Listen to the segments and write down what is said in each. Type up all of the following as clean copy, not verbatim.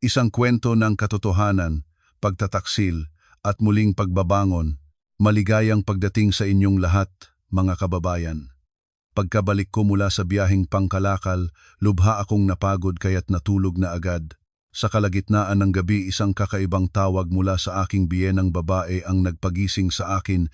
Isang kwento ng katotohanan, pagtataksil, at muling pagbabangon. Maligayang pagdating sa inyong lahat, mga kababayan. Pagkabalik ko mula sa biyaheng pangkalakal, lubha akong napagod kaya't natulog na agad. Sa kalagitnaan ng gabi, isang kakaibang tawag mula sa aking biyenang babae ang nagpagising sa akin.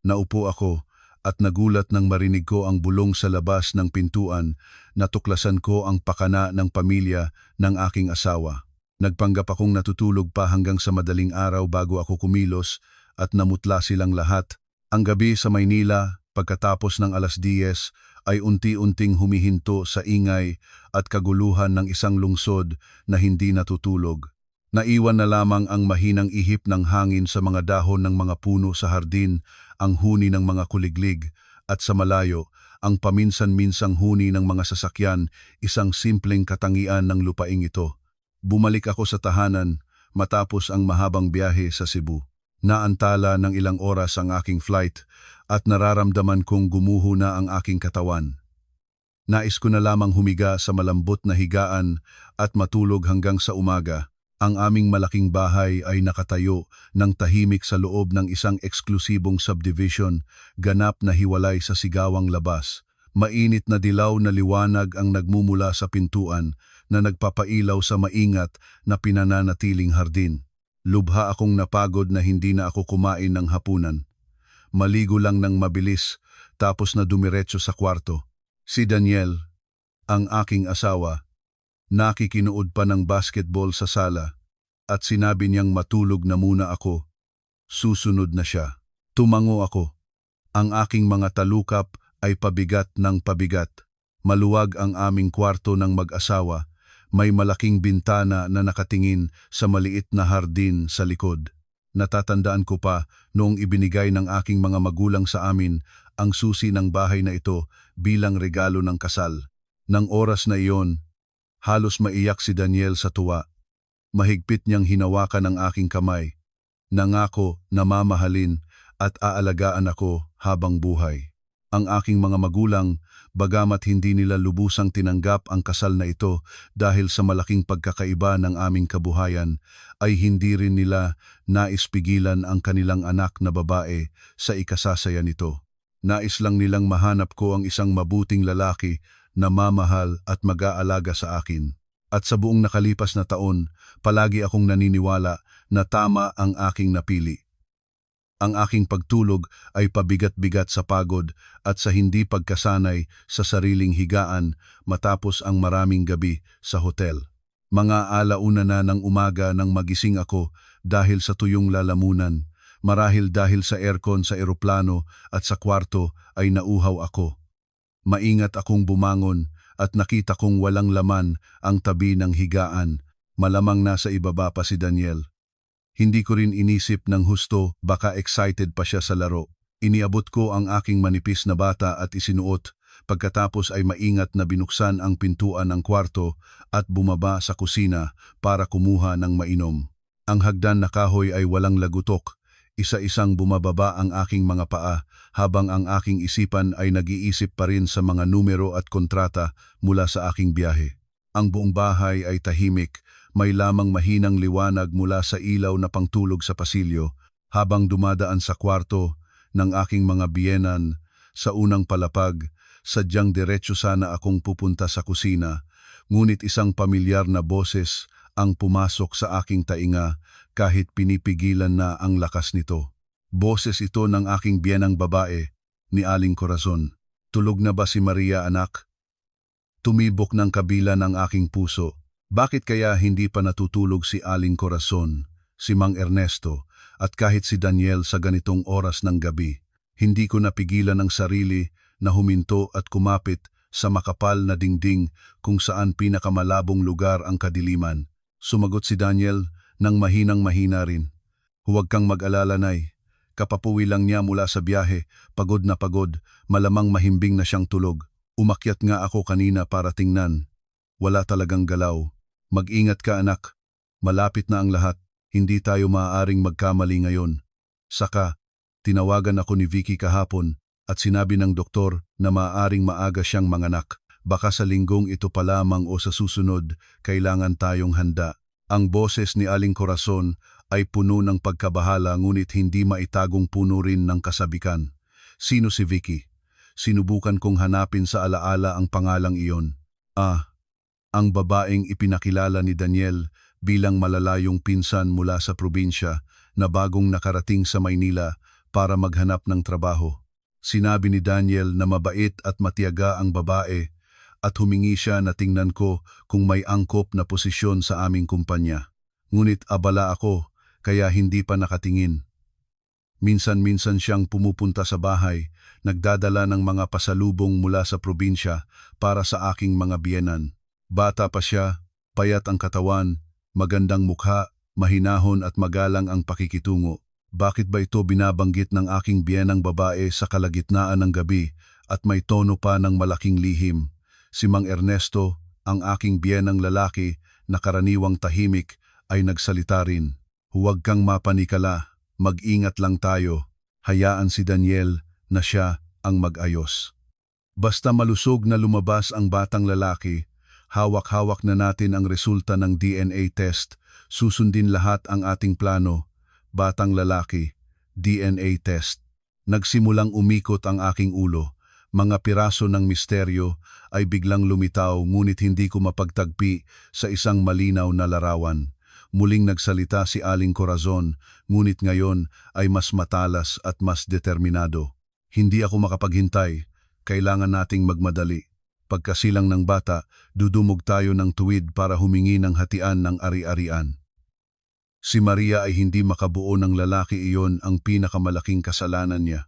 Naupo ako at nagulat nang marinig ko ang bulong sa labas ng pintuan. Natuklasan ko ang pakana ng pamilya ng aking asawa. Nagpanggap akong natutulog pa hanggang sa madaling araw bago ako kumilos at namutla silang lahat. Ang gabi sa Maynila, pagkatapos ng 10:00, ay unti-unting humihinto sa ingay at kaguluhan ng isang lungsod na hindi natutulog. Naiwan na lamang ang mahinang ihip ng hangin sa mga dahon ng mga puno sa hardin, ang huni ng mga kuliglig, at sa malayo, ang paminsan-minsang huni ng mga sasakyan, isang simpleng katangian ng lupaing ito. Bumalik ako sa tahanan matapos ang mahabang biyahe sa Cebu. Naantala ng ilang oras ang aking flight at nararamdaman kong gumuho na ang aking katawan. Nais ko na lamang humiga sa malambot na higaan at matulog hanggang sa umaga. Ang aming malaking bahay ay nakatayo ng tahimik sa loob ng isang eksklusibong subdivision, ganap na hiwalay sa sigawang labas. Mainit na dilaw na liwanag ang nagmumula sa pintuan na nagpapailaw sa maingat na pinananatiling hardin. Lubha akong napagod na hindi na ako kumain ng hapunan. Maligo lang ng mabilis, tapos na dumiretso sa kwarto. Si Daniel, ang aking asawa, nakikinood pa ng basketball sa sala at sinabi niyang matulog na muna ako. Susunod na siya. Tumango ako. Ang aking mga talukap ay pabigat ng pabigat. Maluwag ang aming kwarto ng mag-asawa. May malaking bintana na nakatingin sa maliit na hardin sa likod. Natatandaan ko pa noong ibinigay ng aking mga magulang sa amin ang susi ng bahay na ito bilang regalo ng kasal. Nang oras na iyon, halos maiyak si Daniel sa tuwa. Mahigpit niyang hinawakan ang aking kamay. Nangako na mamahalin at aalagaan ako habang buhay. Ang aking mga magulang, bagamat hindi nila lubusang tinanggap ang kasal na ito dahil sa malaking pagkakaiba ng aming kabuhayan, ay hindi rin nila nais pigilan ang kanilang anak na babae sa ikasasaya nito. Nais lang nilang mahanap ko ang isang mabuting lalaki na mamahal at mag-aalaga sa akin. At sa buong nakalipas na taon, palagi akong naniniwala na tama ang aking napili. Ang aking pagtulog ay pabigat-bigat sa pagod at sa hindi pagkasanay sa sariling higaan matapos ang maraming gabi sa hotel. Mga alauna na ng umaga nang magising ako dahil sa tuyong lalamunan. Marahil dahil sa aircon sa eroplano at sa kwarto ay nauhaw ako. Maingat akong bumangon at nakita kong walang laman ang tabi ng higaan. Malamang nasa ibaba pa si Daniel. Hindi ko rin inisip ng husto, baka excited pa siya sa laro. Iniabot ko ang aking manipis na bata at isinuot, pagkatapos ay maingat na binuksan ang pintuan ng kwarto at bumaba sa kusina para kumuha ng mainom. Ang hagdan na kahoy ay walang lagutok, isa-isang bumababa ang aking mga paa habang ang aking isipan ay nag-iisip pa rin sa mga numero at kontrata mula sa aking biyahe. Ang buong bahay ay tahimik. May lamang mahinang liwanag mula sa ilaw na pangtulog sa pasilyo habang dumadaan sa kwarto ng aking mga biyenan. Sa unang palapag, sadyang diretso sana akong pupunta sa kusina, ngunit isang pamilyar na boses ang pumasok sa aking tainga kahit pinipigilan na ang lakas nito. Boses ito ng aking biyenang babae, ni Aling Corazon. Tulog na ba si Maria, anak? Tumibok ng kabila ng aking puso. Bakit kaya hindi pa natutulog si Aling Corazon, si Mang Ernesto, at kahit si Daniel sa ganitong oras ng gabi? Hindi ko napigilan ang sarili na huminto at kumapit sa makapal na dingding kung saan pinakamalabong lugar ang kadiliman. Sumagot si Daniel nang mahinang-mahina rin. Huwag kang mag-alala, Nay. Kapapuwi lang niya mula sa biyahe, pagod na pagod, malamang mahimbing na siyang tulog. Umakyat nga ako kanina para tingnan. Wala talagang galaw. Mag-ingat ka, anak. Malapit na ang lahat. Hindi tayo maaaring magkamali ngayon. Saka, tinawagan ako ni Vicky kahapon at sinabi ng doktor na maaaring maaga siyang manganak. Baka sa linggong ito pa lamang o sa susunod, kailangan tayong handa. Ang boses ni Aling Corazon ay puno ng pagkabahala ngunit hindi maitagong puno rin ng kasabikan. Sino si Vicky? Sinubukan kong hanapin sa alaala ang pangalang iyon. Ang babaeng ipinakilala ni Daniel bilang malalayong pinsan mula sa probinsya na bagong nakarating sa Maynila para maghanap ng trabaho. Sinabi ni Daniel na mabait at matiyaga ang babae at humingi siya na tingnan ko kung may angkop na posisyon sa aming kumpanya. Ngunit abala ako kaya hindi pa nakatingin. Minsan-minsan siyang pumupunta sa bahay, nagdadala ng mga pasalubong mula sa probinsya para sa aking mga biyenan. Bata pa siya, payat ang katawan, magandang mukha, mahinahon at magalang ang pakikitungo. Bakit ba ito binabanggit ng aking biyenang babae sa kalagitnaan ng gabi at may tono pa ng malaking lihim? Si Mang Ernesto, ang aking biyenang lalaki na karaniwang tahimik, ay nagsalita rin. Huwag kang mapanikala, mag-ingat lang tayo. Hayaan si Daniel na siya ang mag-ayos. Basta malusog na lumabas ang batang lalaki, hawak-hawak na natin ang resulta ng DNA test, susundin lahat ang ating plano. Batang lalaki, DNA test. Nagsimulang umikot ang aking ulo. Mga piraso ng misteryo ay biglang lumitaw ngunit hindi ko mapagtagpi sa isang malinaw na larawan. Muling nagsalita si Aling Corazon, ngunit ngayon ay mas matalas at mas determinado. Hindi ako makapaghintay, kailangan nating magmadali. Pagkasilang ng bata, dudumog tayo ng tuwid para humingi ng hatian ng ari-arian. Si Maria ay hindi makabuo ng lalaki iyon ang pinakamalaking kasalanan niya.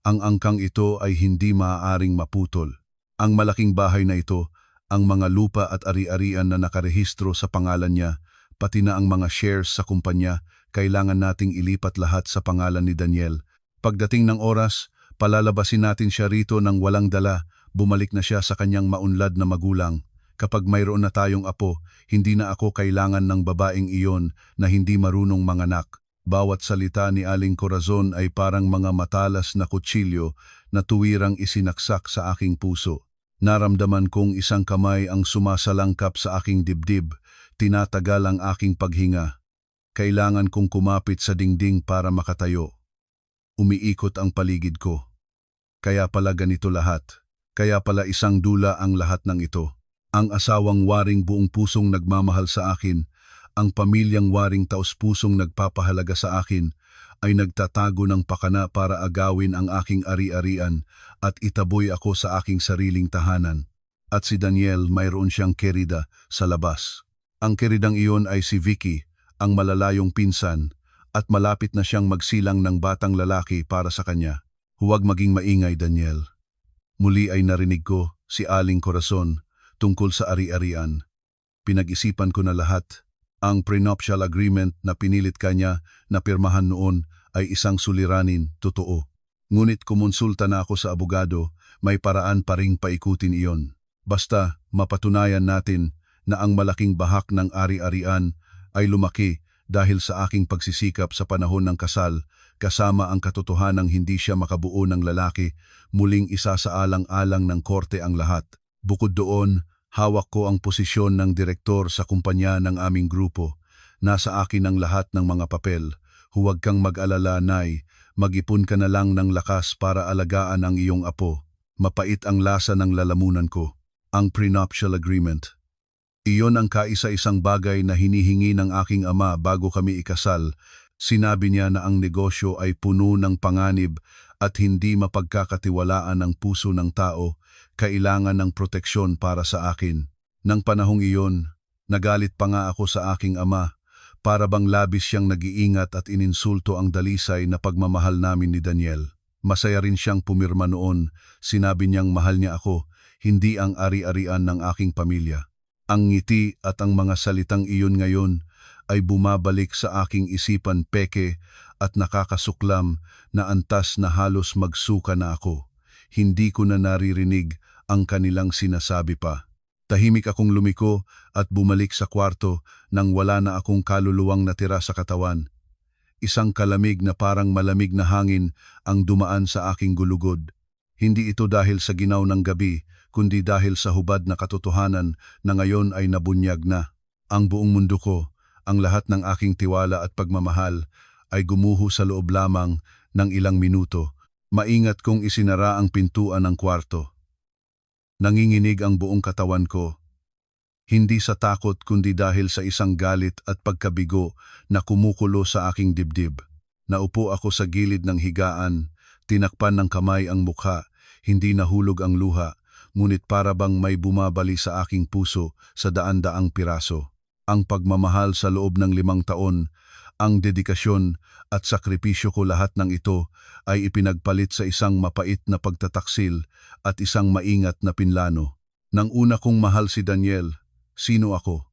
Ang angkang ito ay hindi maaaring maputol. Ang malaking bahay na ito, ang mga lupa at ari-arian na nakarehistro sa pangalan niya, pati na ang mga shares sa kumpanya, kailangan nating ilipat lahat sa pangalan ni Daniel. Pagdating ng oras, palalabasin natin siya rito ng walang dala, bumalik na siya sa kanyang maunlad na magulang. Kapag mayroon na tayong apo, hindi na ako kailangan ng babaeng iyon na hindi marunong manganak. Bawat salita ni Aling Corazon ay parang mga matalas na kutsilyo na tuwirang isinaksak sa aking puso. Naramdaman kong isang kamay ang sumasalangkap sa aking dibdib, tinatagal ang aking paghinga. Kailangan kong kumapit sa dingding para makatayo. Umiikot ang paligid ko. Kaya pala ganito lahat. Kaya pala isang dula ang lahat ng ito. Ang asawang waring buong pusong nagmamahal sa akin, ang pamilyang waring taus-pusong nagpapahalaga sa akin, ay nagtatago ng pakana para agawin ang aking ari-arian at itaboy ako sa aking sariling tahanan. At si Daniel mayroon siyang kerida sa labas. Ang keridang iyon ay si Vicky, ang malalayong pinsan, at malapit na siyang magsilang ng batang lalaki para sa kanya. Huwag maging maingay, Daniel. Muli ay narinig ko si Aling Corazon tungkol sa ari-arian. Pinag-isipan ko na lahat. Ang prenuptial agreement na pinilit kanya na pirmahan noon ay isang suliranin, totoo. Ngunit kumonsulta na ako sa abogado, may paraan pa ring paikutin iyon. Basta mapatunayan natin na ang malaking bahak ng ari-arian ay lumaki dahil sa aking pagsisikap sa panahon ng kasal, kasama ang katotohanang hindi siya makabuo ng lalaki, muling isasaalang-alang ng korte ang lahat. Bukod doon, hawak ko ang posisyon ng direktor sa kumpanya ng aming grupo. Nasa akin ang lahat ng mga papel. Huwag kang mag-alala, Nay. Mag-ipon ka na lang ng lakas para alagaan ang iyong apo. Mapait ang lasa ng lalamunan ko. Ang prenuptial agreement. Iyon ang kaisa-isang bagay na hinihingi ng aking ama bago kami ikasal. Sinabi niya na ang negosyo ay puno ng panganib at hindi mapagkakatiwalaan ang puso ng tao, kailangan ng proteksyon para sa akin. Nang panahong iyon, nagalit pa nga ako sa aking ama, para bang labis siyang nag-iingat at ininsulto ang dalisay na pagmamahal namin ni Daniel. Masaya rin siyang pumirma noon, sinabi niyang mahal niya ako, hindi ang ari-arian ng aking pamilya. Ang ngiti at ang mga salitang iyon ngayon ay bumabalik sa aking isipan peke at nakakasuklam na antas na halos magsuka na ako. Hindi ko na naririnig ang kanilang sinasabi pa. Tahimik akong lumiko at bumalik sa kwarto nang wala na akong kaluluwang natira sa katawan. Isang kalamig na parang malamig na hangin ang dumaan sa aking gulugod. Hindi ito dahil sa ginaw ng gabi, kundi dahil sa hubad na katotohanan na ngayon ay nabunyag na. Ang buong mundo ko, Ang lahat ng aking tiwala at pagmamahal ay gumuho sa loob lamang ng ilang minuto. Maingat kong isinara ang pintuan ng kwarto. Nanginginig ang buong katawan ko, hindi sa takot kundi dahil sa isang galit at pagkabigo na kumukulo sa aking dibdib. Naupo ako sa gilid ng higaan, tinakpan ng kamay ang mukha, hindi nahulog ang luha, ngunit para bang may bumabali sa aking puso sa daan-daang piraso. Ang pagmamahal sa loob ng 5 taon, ang dedikasyon at sakripisyo ko, lahat ng ito ay ipinagpalit sa isang mapait na pagtataksil at isang maingat na pinlano. Nang una kong mahal si Daniel, sino ako?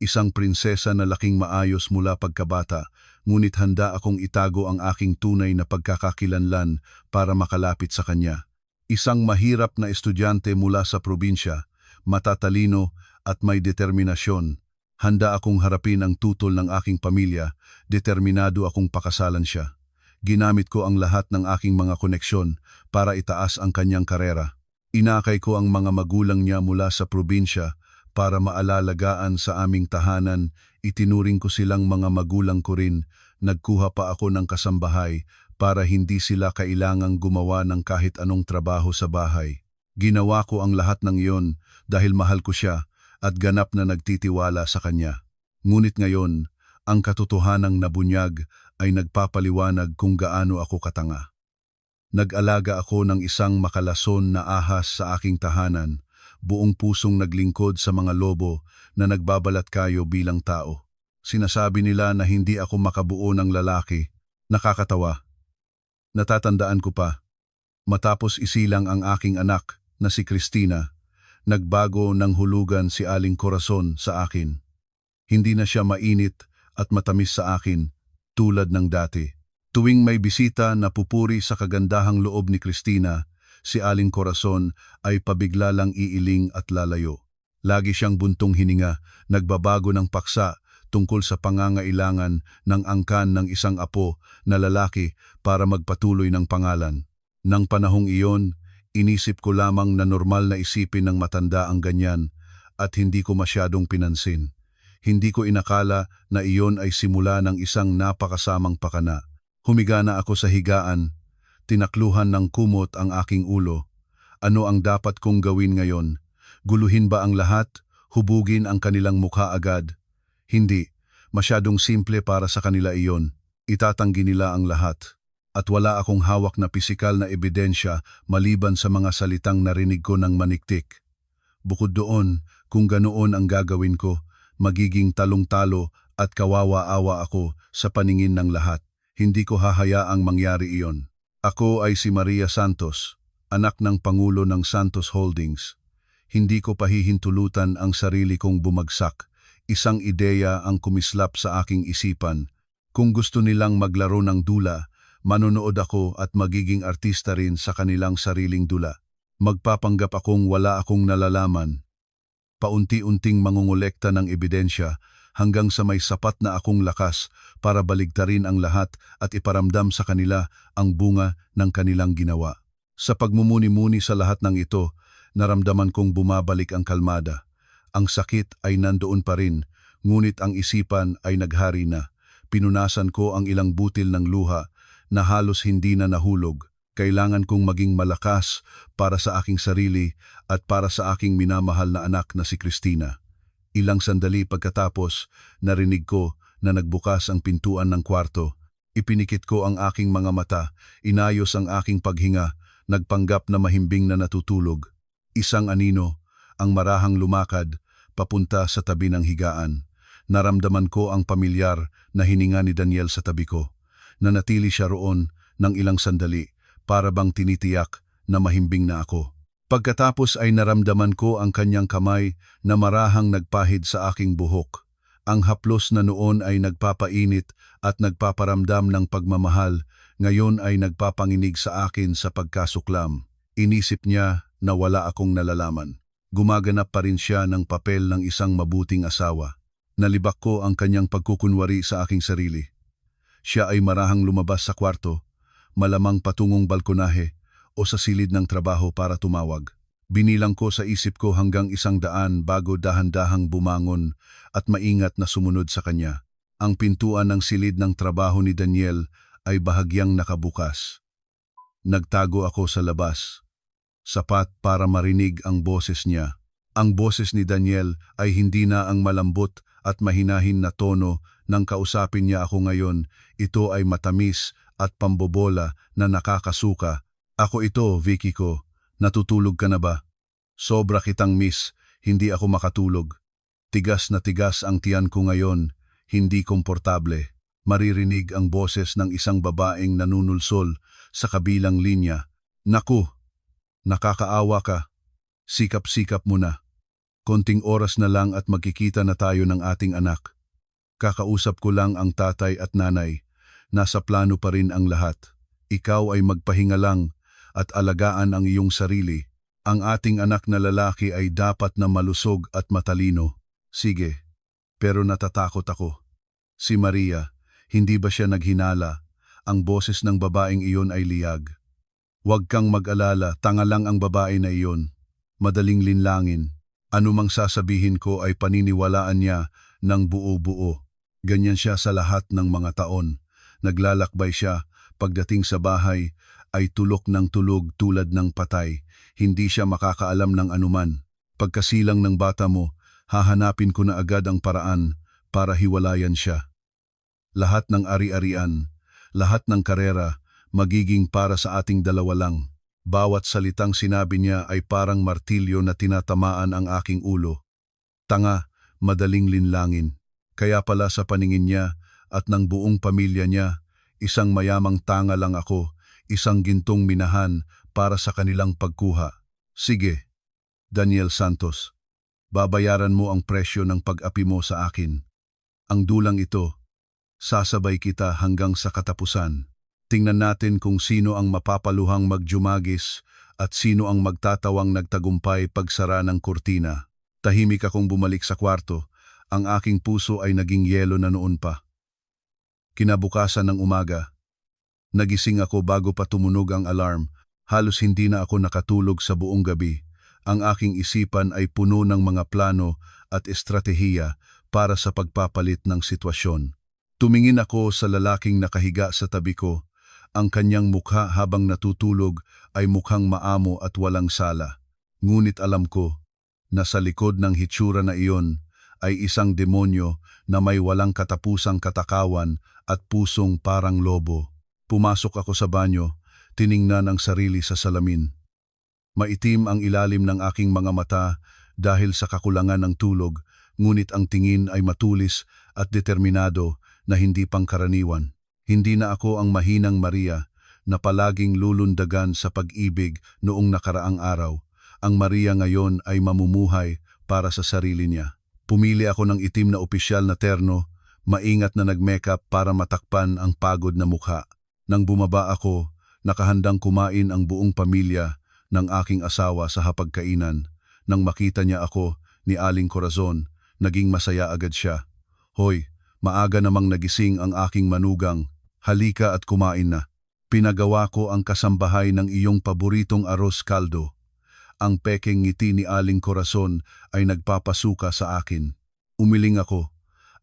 Isang prinsesa na laking maayos mula pagkabata, ngunit handa akong itago ang aking tunay na pagkakakilanlan para makalapit sa kanya. Isang mahirap na estudyante mula sa probinsya, matatalino at may determinasyon. Handa akong harapin ang tutol ng aking pamilya, determinado akong pakasalan siya. Ginamit ko ang lahat ng aking mga koneksyon para itaas ang kanyang karera. Inakay ko ang mga magulang niya mula sa probinsya para maalalagaan sa aming tahanan. Itinuring ko silang mga magulang ko rin. Nagkuha pa ako ng kasambahay para hindi sila kailangang gumawa ng kahit anong trabaho sa bahay. Ginawa ko ang lahat ng iyon dahil mahal ko siya at ganap na nagtitiwala sa kanya. Ngunit ngayon, ang katotohanang nabunyag ay nagpapaliwanag kung gaano ako katanga. Nag-alaga ako ng isang makalason na ahas sa aking tahanan, buong pusong naglingkod sa mga lobo na nagbabalat kayo bilang tao. Sinasabi nila na hindi ako makabuo ng lalaki. Nakakatawa. Natatandaan ko pa, matapos isilang ang aking anak na si Cristina, nagbago ng hulugan si Aling Corazon sa akin. Hindi na siya mainit at matamis sa akin tulad ng dati. Tuwing may bisita na pupuri sa kagandahang loob ni Cristina, si Aling Corazon ay pabigla lang iiling at lalayo. Lagi siyang buntong hininga, nagbabago ng paksa tungkol sa pangangailangan ng angkan ng isang apo na lalaki para magpatuloy ng pangalan. Nang panahong iyon, inisip ko lamang na normal na isipin ng matanda ang ganyan at hindi ko masyadong pinansin. Hindi ko inakala na iyon ay simula ng isang napakasamang pakana. Humiga na ako sa higaan, tinakluhan ng kumot ang aking ulo. Ano ang dapat kong gawin ngayon? Guluhin ba ang lahat? Hubugin ang kanilang mukha agad? Hindi, masyadong simple para sa kanila iyon. Itatanggi nila ang lahat. At wala akong hawak na pisikal na ebidensya maliban sa mga salitang narinig ko ng maniktik. Bukod doon, kung ganoon ang gagawin ko, magiging talong-talo at kawawa-awa ako sa paningin ng lahat. Hindi ko hahayaang mangyari iyon. Ako ay si Maria Santos, anak ng Pangulo ng Santos Holdings. Hindi ko pahihintulutan ang sarili kong bumagsak. Isang ideya ang kumislap sa aking isipan. Kung gusto nilang maglaro ng dula, manonood ako at magiging artista rin sa kanilang sariling dula. Magpapanggap akong wala akong nalalaman. Paunti-unting mangungulekta ng ebidensya hanggang sa may sapat na akong lakas para baligtarin ang lahat at iparamdam sa kanila ang bunga ng kanilang ginawa. Sa pagmumuni-muni sa lahat ng ito, naramdaman kong bumabalik ang kalmada. Ang sakit ay nandoon pa rin, ngunit ang isipan ay naghari na. Pinunasan ko ang ilang butil ng luha na halos hindi na nahulog. Kailangan kong maging malakas para sa aking sarili at para sa aking minamahal na anak na si Cristina. Ilang sandali pagkatapos, narinig ko na nagbukas ang pintuan ng kwarto. Ipinikit ko ang aking mga mata, inayos ang aking paghinga, nagpanggap na mahimbing na natutulog. Isang anino, ang marahang lumakad, papunta sa tabi ng higaan. Naramdaman ko ang pamilyar na hininga ni Daniel sa tabi ko. Nanatili siya roon ng ilang sandali para bang tinitiyak na mahimbing na ako. Pagkatapos ay naramdaman ko ang kanyang kamay na marahang nagpahid sa aking buhok. Ang haplos na noon ay nagpapainit at nagpaparamdam ng pagmamahal, ngayon ay nagpapanginig sa akin sa pagkasuklam. Inisip niya na wala akong nalalaman. Gumaganap pa rin siya ng papel ng isang mabuting asawa. Nalibak ko ang kanyang pagkukunwari sa aking sarili. Siya ay marahang lumabas sa kwarto, malamang patungong balkonahe o sa silid ng trabaho para tumawag. Binilang ko sa isip ko hanggang 100 bago dahan-dahang bumangon at maingat na sumunod sa kanya. Ang pintuan ng silid ng trabaho ni Daniel ay bahagyang nakabukas. Nagtago ako sa labas, sapat para marinig ang boses niya. Ang boses ni Daniel ay hindi na ang malambot at mahinahin na tono nang kausapin niya ako ngayon. Ito ay matamis at pambobola na nakakasuka. Ako ito, Vicky ko. Natutulog ka na ba? Sobra kitang miss, hindi ako makatulog. Tigas na tigas ang tiyan ko ngayon, hindi komportable. Maririnig ang boses ng isang babaeng nanunulsol sa kabilang linya. Naku, nakakaawa ka. Sikap-sikap mo na. Konting oras na lang at magkikita na tayo ng ating anak. Kakausap ko lang ang tatay at nanay. Nasa plano pa rin ang lahat. Ikaw ay magpahinga lang at alagaan ang iyong sarili. Ang ating anak na lalaki ay dapat na malusog at matalino. Sige, pero natatakot ako. Si Maria, hindi ba siya naghinala? Ang boses ng babaeng iyon ay liyag. Huwag kang mag-alala, tanga lang ang babae na iyon. Madaling linlangin. Anumang sasabihin ko ay paniniwalaan niya ng buo-buo. Ganyan siya sa lahat ng mga taon. Naglalakbay siya, pagdating sa bahay ay tulok ng tulog tulad ng patay. Hindi siya makakaalam ng anuman. Pagkasilang ng bata mo, hahanapin ko na agad ang paraan para hiwalayan siya. Lahat ng ari-arian, lahat ng karera, magiging para sa ating dalawa lang. Bawat salitang sinabi niya ay parang martilyo na tinatamaan ang aking ulo. Tanga, madaling linlangin. Kaya pala sa paningin niya at ng buong pamilya niya, isang mayamang tanga lang ako, isang gintong minahan para sa kanilang pagkuha. Sige, Daniel Santos, babayaran mo ang presyo ng pag-api mo sa akin. Ang dulang ito, sasabay kita hanggang sa katapusan. Tingnan natin kung sino ang mapapaluhang magjumagis at sino ang magtatawang nagtagumpay pagsara ng kurtina. Tahimik akong bumalik sa kwarto. Ang aking puso ay naging yelo na noon pa. Kinabukasan ng umaga, nagising ako bago pa tumunog ang alarm. Halos hindi na ako nakatulog sa buong gabi. Ang aking isipan ay puno ng mga plano at estratehiya para sa pagpapalit ng sitwasyon. Tumingin ako sa lalaking nakahiga sa tabi ko. Ang kanyang mukha habang natutulog ay mukhang maamo at walang sala. Ngunit alam ko na sa likod ng hitsura na iyon ay isang demonyo na may walang katapusang katakawan at pusong parang lobo. Pumasok ako sa banyo, tiningnan ang sarili sa salamin. Maitim ang ilalim ng aking mga mata dahil sa kakulangan ng tulog, ngunit ang tingin ay matulis at determinado na hindi pangkaraniwan. Hindi na ako ang mahinang Maria na palaging lulundagan sa pag-ibig noong nakaraang araw. Ang Maria ngayon ay mamumuhay para sa sarili niya. Pumili ako ng itim na opisyal na terno, maingat na nag-makeup para matakpan ang pagod na mukha. Nang bumaba ako, nakahandang kumain ang buong pamilya ng aking asawa sa hapagkainan. Nang makita niya ako ni Aling Corazon, naging masaya agad siya. Hoy, maaga namang nagising ang aking manugang. Halika at kumain na. Pinagawa ko ang kasambahay ng iyong paboritong arroz caldo. Ang pekeng ngiti ni Aling Corazon ay nagpapasuka sa akin. Umiling ako.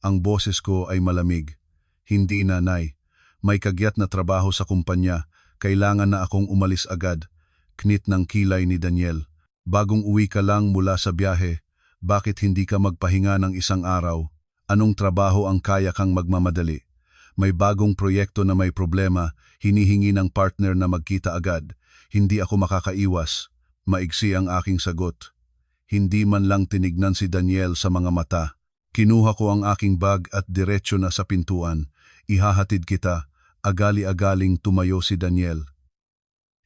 Ang boses ko ay malamig. Hindi na, Nay. May kagyat na trabaho sa kumpanya. Kailangan na akong umalis agad. Knit ng kilay ni Daniel. Bagong uwi ka lang mula sa biyahe. Bakit hindi ka magpahinga ng isang araw? Anong trabaho ang kaya kang magmamadali? May bagong proyekto na may problema, hinihingi ng partner na magkita agad. Hindi ako makakaiwas. Maigsi ang aking sagot. Hindi man lang tinignan si Daniel sa mga mata. Kinuha ko ang aking bag at diretsyo na sa pintuan. Ihahatid kita. Agali-agaling tumayo si Daniel.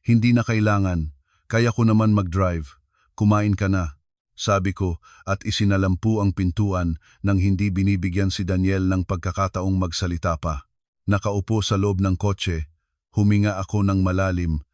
Hindi na kailangan. Kaya ko naman mag-drive. Kumain ka na. Sabi ko at isinalampu ang pintuan nang hindi binibigyan si Daniel ng pagkakataong magsalita pa. Nakaupo sa loob ng kotse, huminga ako ng malalim.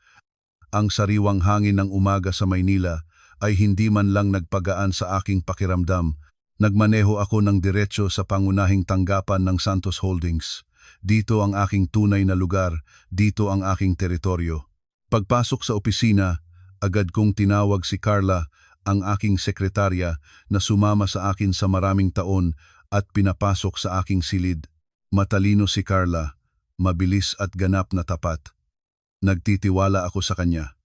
Ang sariwang hangin ng umaga sa Maynila ay hindi man lang nagpagaan sa aking pakiramdam. Nagmaneho ako ng diretso sa pangunahing tanggapan ng Santos Holdings. Dito ang aking tunay na lugar, dito ang aking teritoryo. Pagpasok sa opisina, agad kong tinawag si Carla, ang aking sekretarya na sumama sa akin sa maraming taon at pinapasok sa aking silid. Matalino si Carla, mabilis at ganap na tapat. Nagtitiwala ako sa kanya.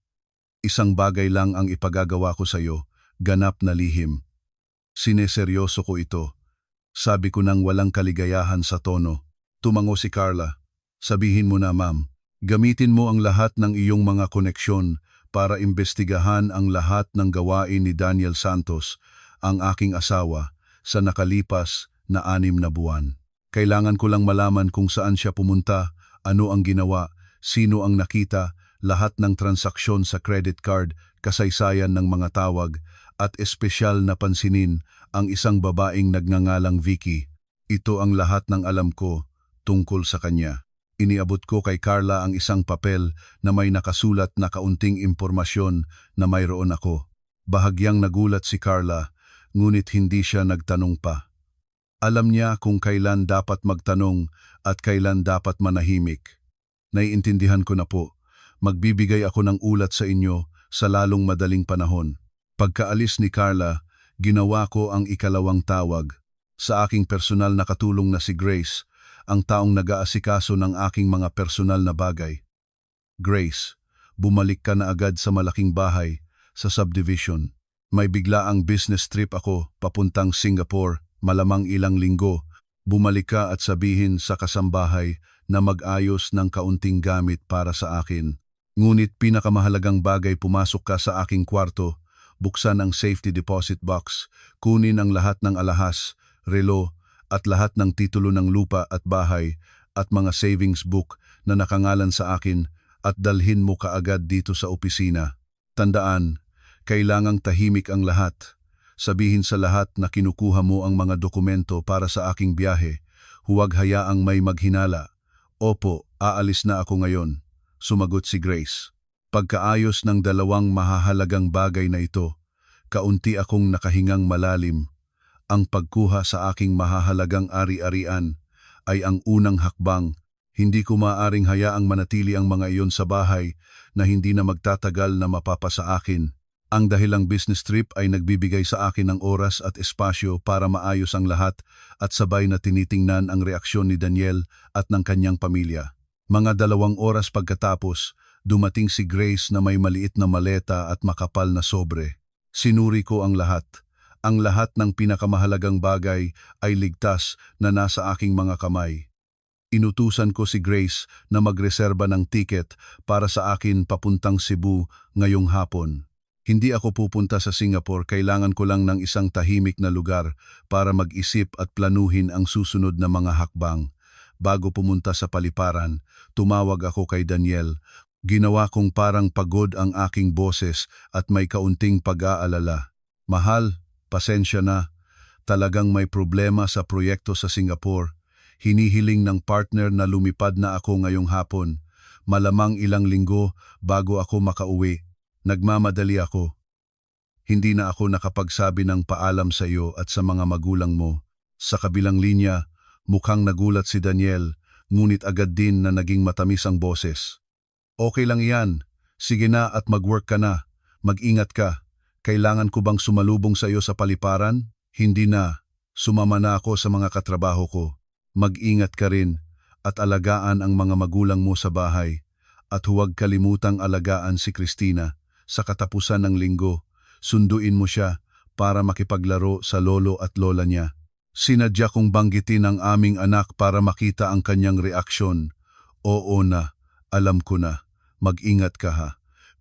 Isang bagay lang ang ipagagawa ko sa iyo, ganap na lihim. Sineseryoso ko ito. Sabi ko nang walang kaligayahan sa tono. Tumango si Carla. Sabihin mo na, ma'am. Gamitin mo ang lahat ng iyong mga koneksyon para imbestigahan ang lahat ng gawain ni Daniel Santos, ang aking asawa, sa nakalipas na 6 na buwan. Kailangan ko lang malaman kung saan siya pumunta, ano ang ginawa, sino ang nakita, lahat ng transaksyon sa credit card, kasaysayan ng mga tawag, at espesyal na pansinin ang isang babaeng nagngangalang Vicky. Ito ang lahat ng alam ko tungkol sa kanya. Iniabot ko kay Carla ang isang papel na may nakasulat na kaunting impormasyon na mayroon ako. Bahagyang nagulat si Carla, ngunit hindi siya nagtanong pa. Alam niya kung kailan dapat magtanong at kailan dapat manahimik. Naiintindihan ko na po. Magbibigay ako ng ulat sa inyo sa lalong madaling panahon. Pagkaalis ni Carla, ginawa ko ang ikalawang tawag. Sa aking personal na katulong na si Grace, ang taong nag-aasikaso ng aking mga personal na bagay. Grace, bumalik ka na agad sa malaking bahay, sa subdivision. May biglaang business trip ako papuntang Singapore, malamang ilang linggo. Bumalik ka at sabihin sa kasambahay na mag-ayos ng kaunting gamit para sa akin. Ngunit pinakamahalagang bagay, pumasok ka sa aking kwarto, buksan ang safety deposit box, kunin ang lahat ng alahas, relo, at lahat ng titulo ng lupa at bahay at mga savings book na nakangalan sa akin at dalhin mo kaagad dito sa opisina. Tandaan, kailangang tahimik ang lahat. Sabihin sa lahat na kinukuha mo ang mga dokumento para sa aking biyahe. Huwag hayaang may maghinala. Opo, aalis na ako ngayon. Sumagot si Grace. Pagkaayos ng dalawang mahahalagang bagay na ito, kaunti akong nakahingang malalim. Ang pagkuha sa aking mahahalagang ari-arian ay ang unang hakbang. Hindi ko maaaring hayaang manatili ang mga iyon sa bahay na hindi na magtatagal na mapapasa akin. Ang dahilang business trip ay nagbibigay sa akin ng oras at espasyo para maayos ang lahat at sabay na tinitingnan ang reaksyon ni Daniel at ng kanyang pamilya. Mga 2 oras pagkatapos, dumating si Grace na may maliit na maleta at makapal na sobre. Sinuri ko ang lahat. Ang lahat ng pinakamahalagang bagay ay ligtas na nasa aking mga kamay. Inutusan ko si Grace na magreserba ng tiket para sa akin papuntang Cebu ngayong hapon. Hindi ako pupunta sa Singapore, kailangan ko lang ng isang tahimik na lugar para mag-isip at planuhin ang susunod na mga hakbang. Bago pumunta sa paliparan, tumawag ako kay Daniel. Ginawa kong parang pagod ang aking boses at may kaunting pag-aalala. Mahal, pasensya na. Talagang may problema sa proyekto sa Singapore. Hinihiling ng partner na lumipad na ako ngayong hapon. Malamang ilang linggo bago ako makauwi. Nagmamadali ako. Hindi na ako nakapagsabi ng paalam sa iyo at sa mga magulang mo. Sa kabilang linya, mukhang nagulat si Daniel, ngunit agad din na naging matamis ang boses. Okay lang yan. Sige na at mag-work ka na. Mag-ingat ka. Kailangan ko bang sumalubong sa iyo sa paliparan? Hindi na. Sumama na ako sa mga katrabaho ko. Mag-ingat ka rin at alagaan ang mga magulang mo sa bahay. At huwag kalimutang alagaan si Christina. Sa katapusan ng linggo, sunduin mo siya para makipaglaro sa lolo at lola niya. Sinadya kong banggitin ang aming anak para makita ang kanyang reaksyon. Oo na, alam ko na. Mag-ingat ka ha.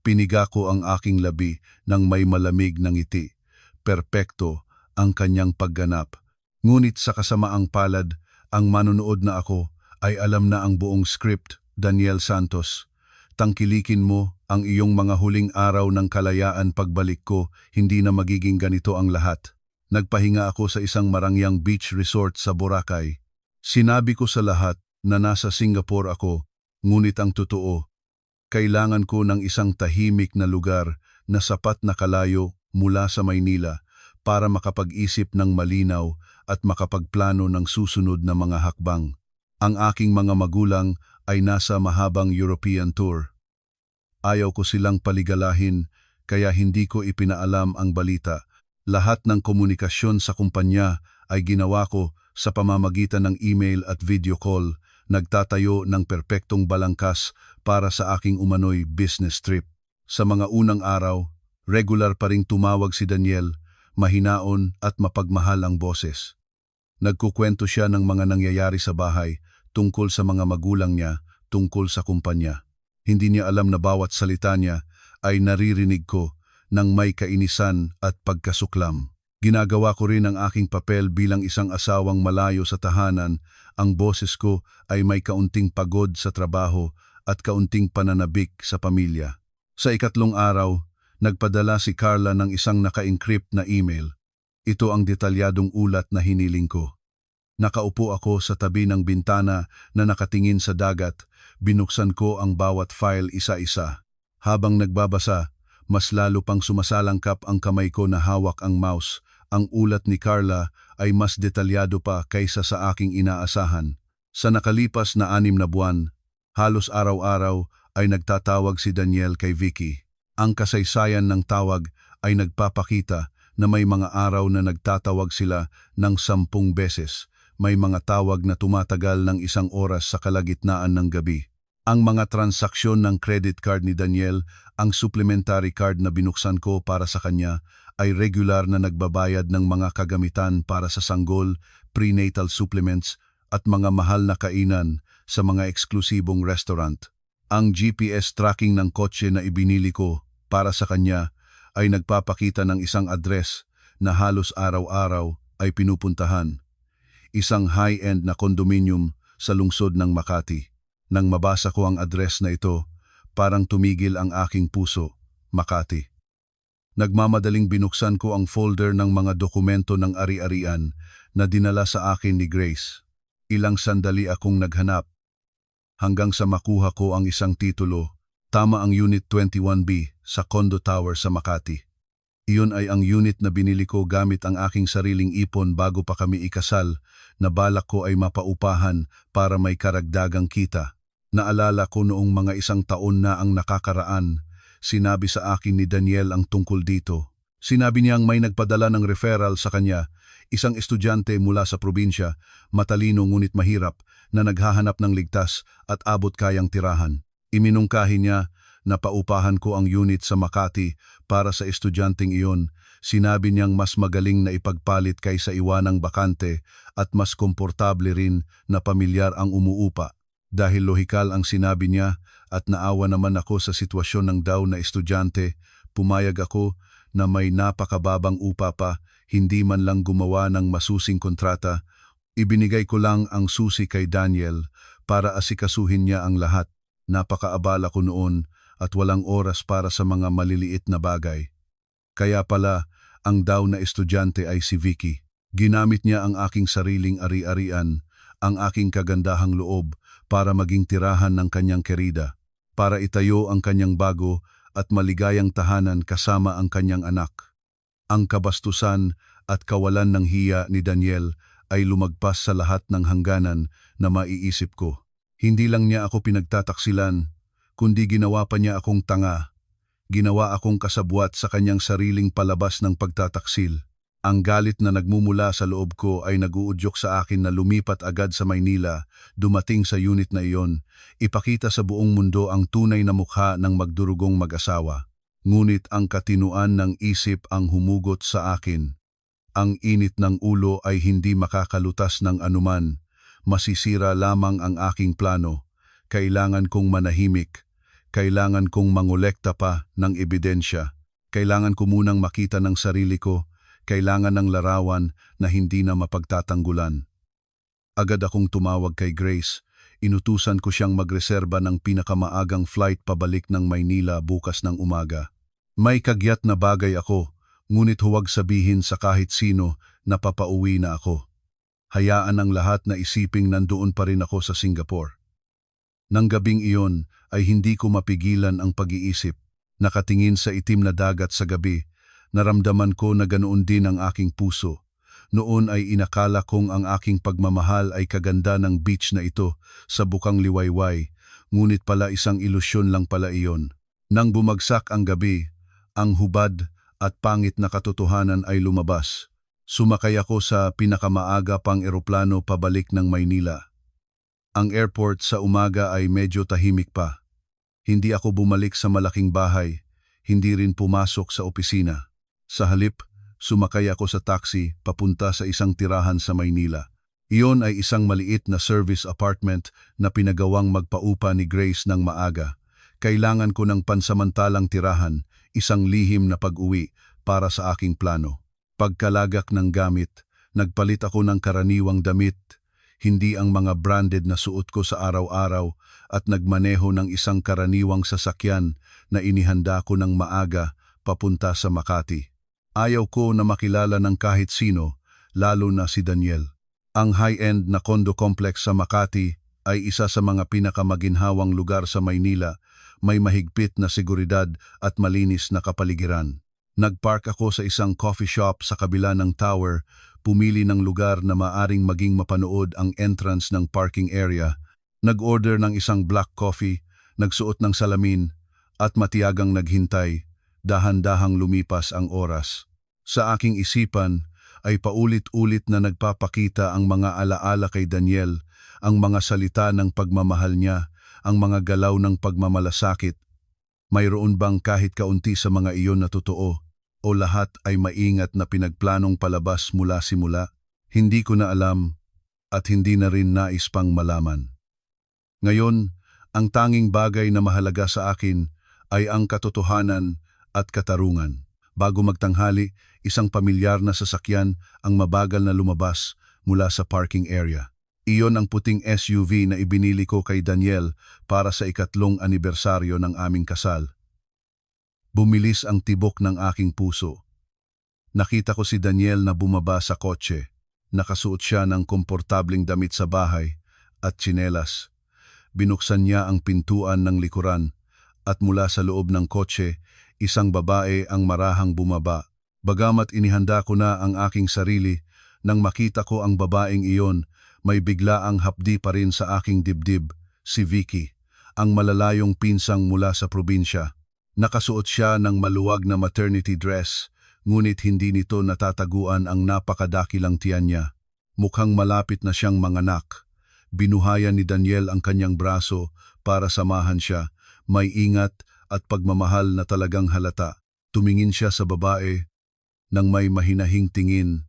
Piniga ko ang aking labi ng may malamig na ngiti. Perpekto ang kanyang pagganap. Ngunit sa kasamaang palad, ang manonood na ako ay alam na ang buong script, Daniel Santos. Tangkilikin mo ang iyong mga huling araw ng kalayaan. Pagbalik ko, hindi na magiging ganito ang lahat. Nagpahinga ako sa isang marangyang beach resort sa Boracay. Sinabi ko sa lahat na nasa Singapore ako, ngunit ang totoo, kailangan ko ng isang tahimik na lugar na sapat na kalayo mula sa Maynila para makapag-isip ng malinaw at makapagplano ng susunod na mga hakbang. Ang aking mga magulang ay nasa mahabang European tour. Ayaw ko silang paligalahin, kaya hindi ko ipinaalam ang balita. Lahat ng komunikasyon sa kumpanya ay ginawa ko sa pamamagitan ng email at video call, nagtatayo ng perpektong balangkas para sa aking umano'y business trip. Sa mga unang araw, regular pa ring tumawag si Daniel, mahinaon at mapagmahal ang boses. Nagkukwento siya ng mga nangyayari sa bahay, tungkol sa mga magulang niya, tungkol sa kumpanya. Hindi niya alam na bawat salita niya ay naririnig ko ng may kainisan at pagkasuklam. Ginagawa ko rin ang aking papel bilang isang asawang malayo sa tahanan. Ang boses ko ay may kaunting pagod sa trabaho at kaunting pananabik sa pamilya. Sa ikatlong araw, nagpadala si Carla ng isang naka-encrypt na email. Ito ang detalyadong ulat na hiniling ko. Nakaupo ako sa tabi ng bintana na nakatingin sa dagat. Binuksan ko ang bawat file isa-isa. Habang nagbabasa, mas lalo pang sumasalangkap ang kamay ko na hawak ang mouse. Ang ulat ni Carla ay mas detalyado pa kaysa sa aking inaasahan. Sa nakalipas na 6 na buwan, halos araw-araw ay nagtatawag si Daniel kay Vicky. Ang kasaysayan ng tawag ay nagpapakita na may mga araw na nagtatawag sila ng 10 beses. May mga tawag na tumatagal ng 1 oras sa kalagitnaan ng gabi. Ang mga transaksyon ng credit card ni Daniel, ang supplementary card na binuksan ko para sa kanya, ay regular na nagbabayad ng mga kagamitan para sa sanggol, prenatal supplements at mga mahal na kainan sa mga eksklusibong restaurant. Ang GPS tracking ng kotse na ibinili ko para sa kanya ay nagpapakita ng isang address na halos araw-araw ay pinupuntahan. Isang high-end na kondominium sa lungsod ng Makati. Nang mabasa ko ang address na ito, parang tumigil ang aking puso. Makati. Nagmamadaling binuksan ko ang folder ng mga dokumento ng ari-arian na dinala sa akin ni Grace. Ilang sandali akong naghanap hanggang sa makuha ko ang isang titulo. Tama ang Unit 21B sa Condo Tower sa Makati. Iyon ay ang unit na binili ko gamit ang aking sariling ipon bago pa kami ikasal, na balak ko ay mapaupahan para may karagdagang kita. Naalala ko noong mga 1 taon na ang nakakaraan, sinabi sa akin ni Daniel ang tungkol dito. Sinabi niyang may nagpadala ng referral sa kanya, isang estudyante mula sa probinsya, matalino ngunit mahirap, na naghahanap ng ligtas at abot kayang tirahan. Iminungkahi niya na paupahan ko ang unit sa Makati para sa estudyanteng iyon. Sinabi niyang mas magaling na ipagpalit kaysa iwanang bakante at mas komportable rin na pamilyar ang umuupa. Dahil lohikal ang sinabi niya at naawa naman ako sa sitwasyon ng daw na estudyante, pumayag ako na may napakababang upa pa, hindi man lang gumawa ng masusing kontrata. Ibinigay ko lang ang susi kay Daniel para asikasuhin niya ang lahat. Napakaabala ko noon at walang oras para sa mga maliliit na bagay. Kaya pala, ang daw na estudyante ay si Vicky. Ginamit niya ang aking sariling ari-arian, ang aking kagandahang loob para maging tirahan ng kanyang kerida, para itayo ang kanyang bago at maligayang tahanan kasama ang kanyang anak. Ang kabastusan at kawalan ng hiya ni Daniel ay lumagpas sa lahat ng hangganan na maiisip ko. Hindi lang niya ako pinagtataksilan, kundi ginawa pa niya akong tanga. Ginawa akong kasabwat sa kanyang sariling palabas ng pagtataksil. Ang galit na nagmumula sa loob ko ay naguudyok sa akin na lumipat agad sa Maynila, dumating sa unit na iyon, ipakita sa buong mundo ang tunay na mukha ng magdurugong mag-asawa. Ngunit ang katinuan ng isip ang humugot sa akin. Ang init ng ulo ay hindi makakalutas ng anuman. Masisira lamang ang aking plano. Kailangan kong manahimik. Kailangan kong mangolekta pa ng ebidensya. Kailangan ko munang makita ng sarili ko. Kailangan ng larawan na hindi na mapagtatanggulan. Agad akong tumawag kay Grace. Inutusan ko siyang magreserba ng pinakamaagang flight pabalik ng Maynila bukas ng umaga. May kagyat na bagay ako, ngunit huwag sabihin sa kahit sino na papauwi na ako. Hayaan ang lahat na isiping nandoon pa rin ako sa Singapore. Nang gabing iyon ay hindi ko mapigilan ang pag-iisip. Nakatingin sa itim na dagat sa gabi, naramdaman ko na ganoon din ang aking puso. Noon ay inakala kong ang aking pagmamahal ay kaganda ng beach na ito sa bukang liwayway, ngunit pala isang ilusyon lang pala iyon. Nang bumagsak ang gabi, ang hubad at pangit na katotohanan ay lumabas. Sumakay ako sa pinakamaaga pang eroplano pabalik ng Maynila. Ang airport sa umaga ay medyo tahimik pa. Hindi ako bumalik sa malaking bahay, hindi rin pumasok sa opisina. Sa halip, sumakay ako sa taxi papunta sa isang tirahan sa Maynila. Iyon ay isang maliit na service apartment na pinagawang magpaupa ni Grace ng maaga. Kailangan ko ng pansamantalang tirahan, isang lihim na pag-uwi para sa aking plano. Pagkalagak ng gamit, nagpalit ako ng karaniwang damit, hindi ang mga branded na suot ko sa araw-araw, at nagmaneho ng isang karaniwang sasakyan na inihanda ko ng maaga papunta sa Makati. Ayaw ko na makilala ng kahit sino, lalo na si Daniel. Ang high-end na condo complex sa Makati ay isa sa mga pinakamaginhawang lugar sa Maynila. May mahigpit na seguridad at malinis na kapaligiran. Nagpark ako sa isang coffee shop sa kabila ng tower, pumili ng lugar na maaring maging mapanood ang entrance ng parking area. Nag-order ng isang black coffee, nagsuot ng salamin, at matiyagang naghintay, dahan-dahang lumipas ang oras. Sa aking isipan ay paulit-ulit na nagpapakita ang mga alaala kay Daniel, ang mga salita ng pagmamahal niya, ang mga galaw ng pagmamalasakit. Mayroon bang kahit kaunti sa mga iyon na totoo, o lahat ay maingat na pinagplanong palabas mula simula? Hindi ko na alam, at hindi na rin nais pang malaman. Ngayon, ang tanging bagay na mahalaga sa akin ay ang katotohanan at katarungan. Bago magtanghali, isang pamilyar na sasakyan ang mabagal na lumabas mula sa parking area. Iyon ang puting SUV na ibinili ko kay Daniel para sa 3 anibersaryo ng aming kasal. Bumilis ang tibok ng aking puso. Nakita ko si Daniel na bumaba sa kotse. Nakasuot siya ng komportabling damit sa bahay at tsinelas. Binuksan niya ang pintuan ng likuran at mula sa loob ng kotse, isang babae ang marahang bumaba. Bagamat inihanda ko na ang aking sarili, nang makita ko ang babaeng iyon, may biglaang hapdi pa rin sa aking dibdib, si Vicky, ang malalayong pinsang mula sa probinsya. Nakasuot siya ng maluwag na maternity dress, ngunit hindi nito natataguan ang napakadakilang tiyan niya. Mukhang malapit na siyang manganak. Binuhayan ni Daniel ang kanyang braso para samahan siya, may ingat at pagmamahal na talagang halata. Tumingin siya sa babae nang may mahinahing tingin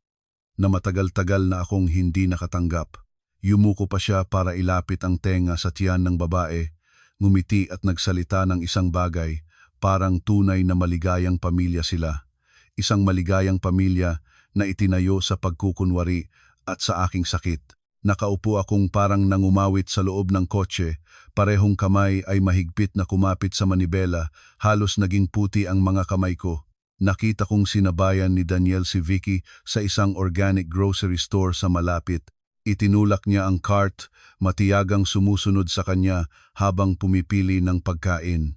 na matagal-tagal na akong hindi nakatanggap. Yumuko pa siya para ilapit ang tenga sa tiyan ng babae, ngumiti at nagsalita ng isang bagay, parang tunay na maligayang pamilya sila. Isang maligayang pamilya na itinayo sa pagkukunwari at sa aking sakit. Nakaupo akong parang nangumawit sa loob ng kotse, parehong kamay ay mahigpit na kumapit sa manibela, halos naging puti ang mga kamay ko. Nakita kong sinabayan ni Daniel si Vicky sa isang organic grocery store sa malapit. Itinulak niya ang cart, matiyagang sumusunod sa kanya habang pumipili ng pagkain.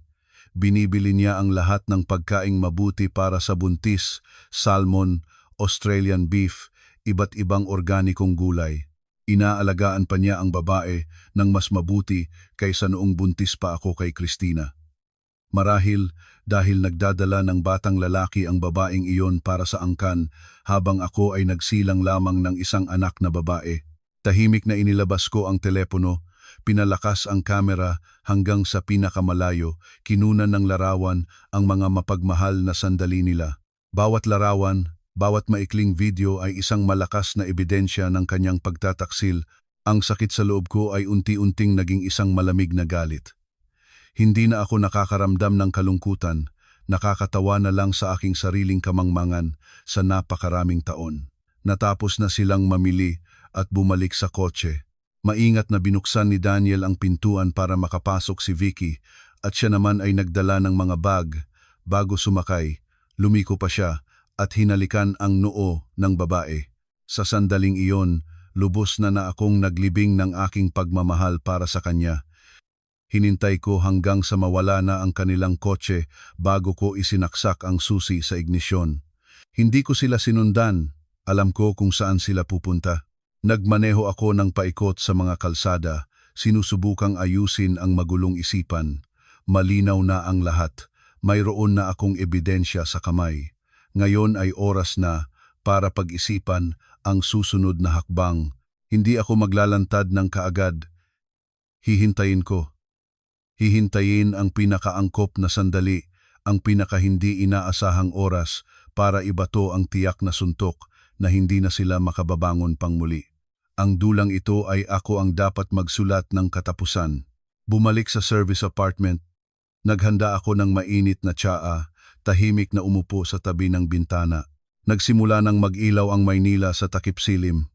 Binibili niya ang lahat ng pagkaing mabuti para sa buntis, salmon, Australian beef, iba't ibang organikong gulay. Inaalagaan pa niya ang babae ng mas mabuti kaysa noong buntis pa ako kay Christina. Marahil dahil nagdadala ng batang lalaki ang babaeng iyon para sa angkan habang ako ay nagsilang lamang ng isang anak na babae. Tahimik na inilabas ko ang telepono, pinalakas ang kamera hanggang sa pinakamalayo, kinunan ng larawan ang mga mapagmahal na sandali nila. Bawat larawan, bawat maikling video ay isang malakas na ebidensya ng kanyang pagtataksil. Ang sakit sa loob ko ay unti-unting naging isang malamig na galit. Hindi na ako nakakaramdam ng kalungkutan, nakakatawa na lang sa aking sariling kamangmangan sa napakaraming taon. Natapos na silang mamili at bumalik sa kotse. Maingat na binuksan ni Daniel ang pintuan para makapasok si Vicky at siya naman ay nagdala ng mga bag. Bago sumakay, lumiko pa siya at hinalikan ang noo ng babae. Sa sandaling iyon, lubos na akong naglibing ng aking pagmamahal para sa kanya. Hinintay ko hanggang sa mawala na ang kanilang kotse bago ko isinaksak ang susi sa ignisyon. Hindi ko sila sinundan, alam ko kung saan sila pupunta. Nagmaneho ako ng paikot sa mga kalsada, sinusubukang ayusin ang magulong isipan. Malinaw na ang lahat, mayroon na akong ebidensya sa kamay. Ngayon ay oras na para pag-isipan ang susunod na hakbang. Hindi ako maglalantad ng kaagad. Hihintayin ko. Hihintayin ang pinakaangkop na sandali, ang pinakahindi inaasahang oras para ibato ang tiyak na suntok na hindi na sila makababangon pang muli. Ang dulang ito ay ako ang dapat magsulat ng katapusan. Bumalik sa service apartment. Naghanda ako ng mainit na tsaa, tahimik na umupo sa tabi ng bintana. Nagsimula ng mag-ilaw ang Maynila sa takip silim.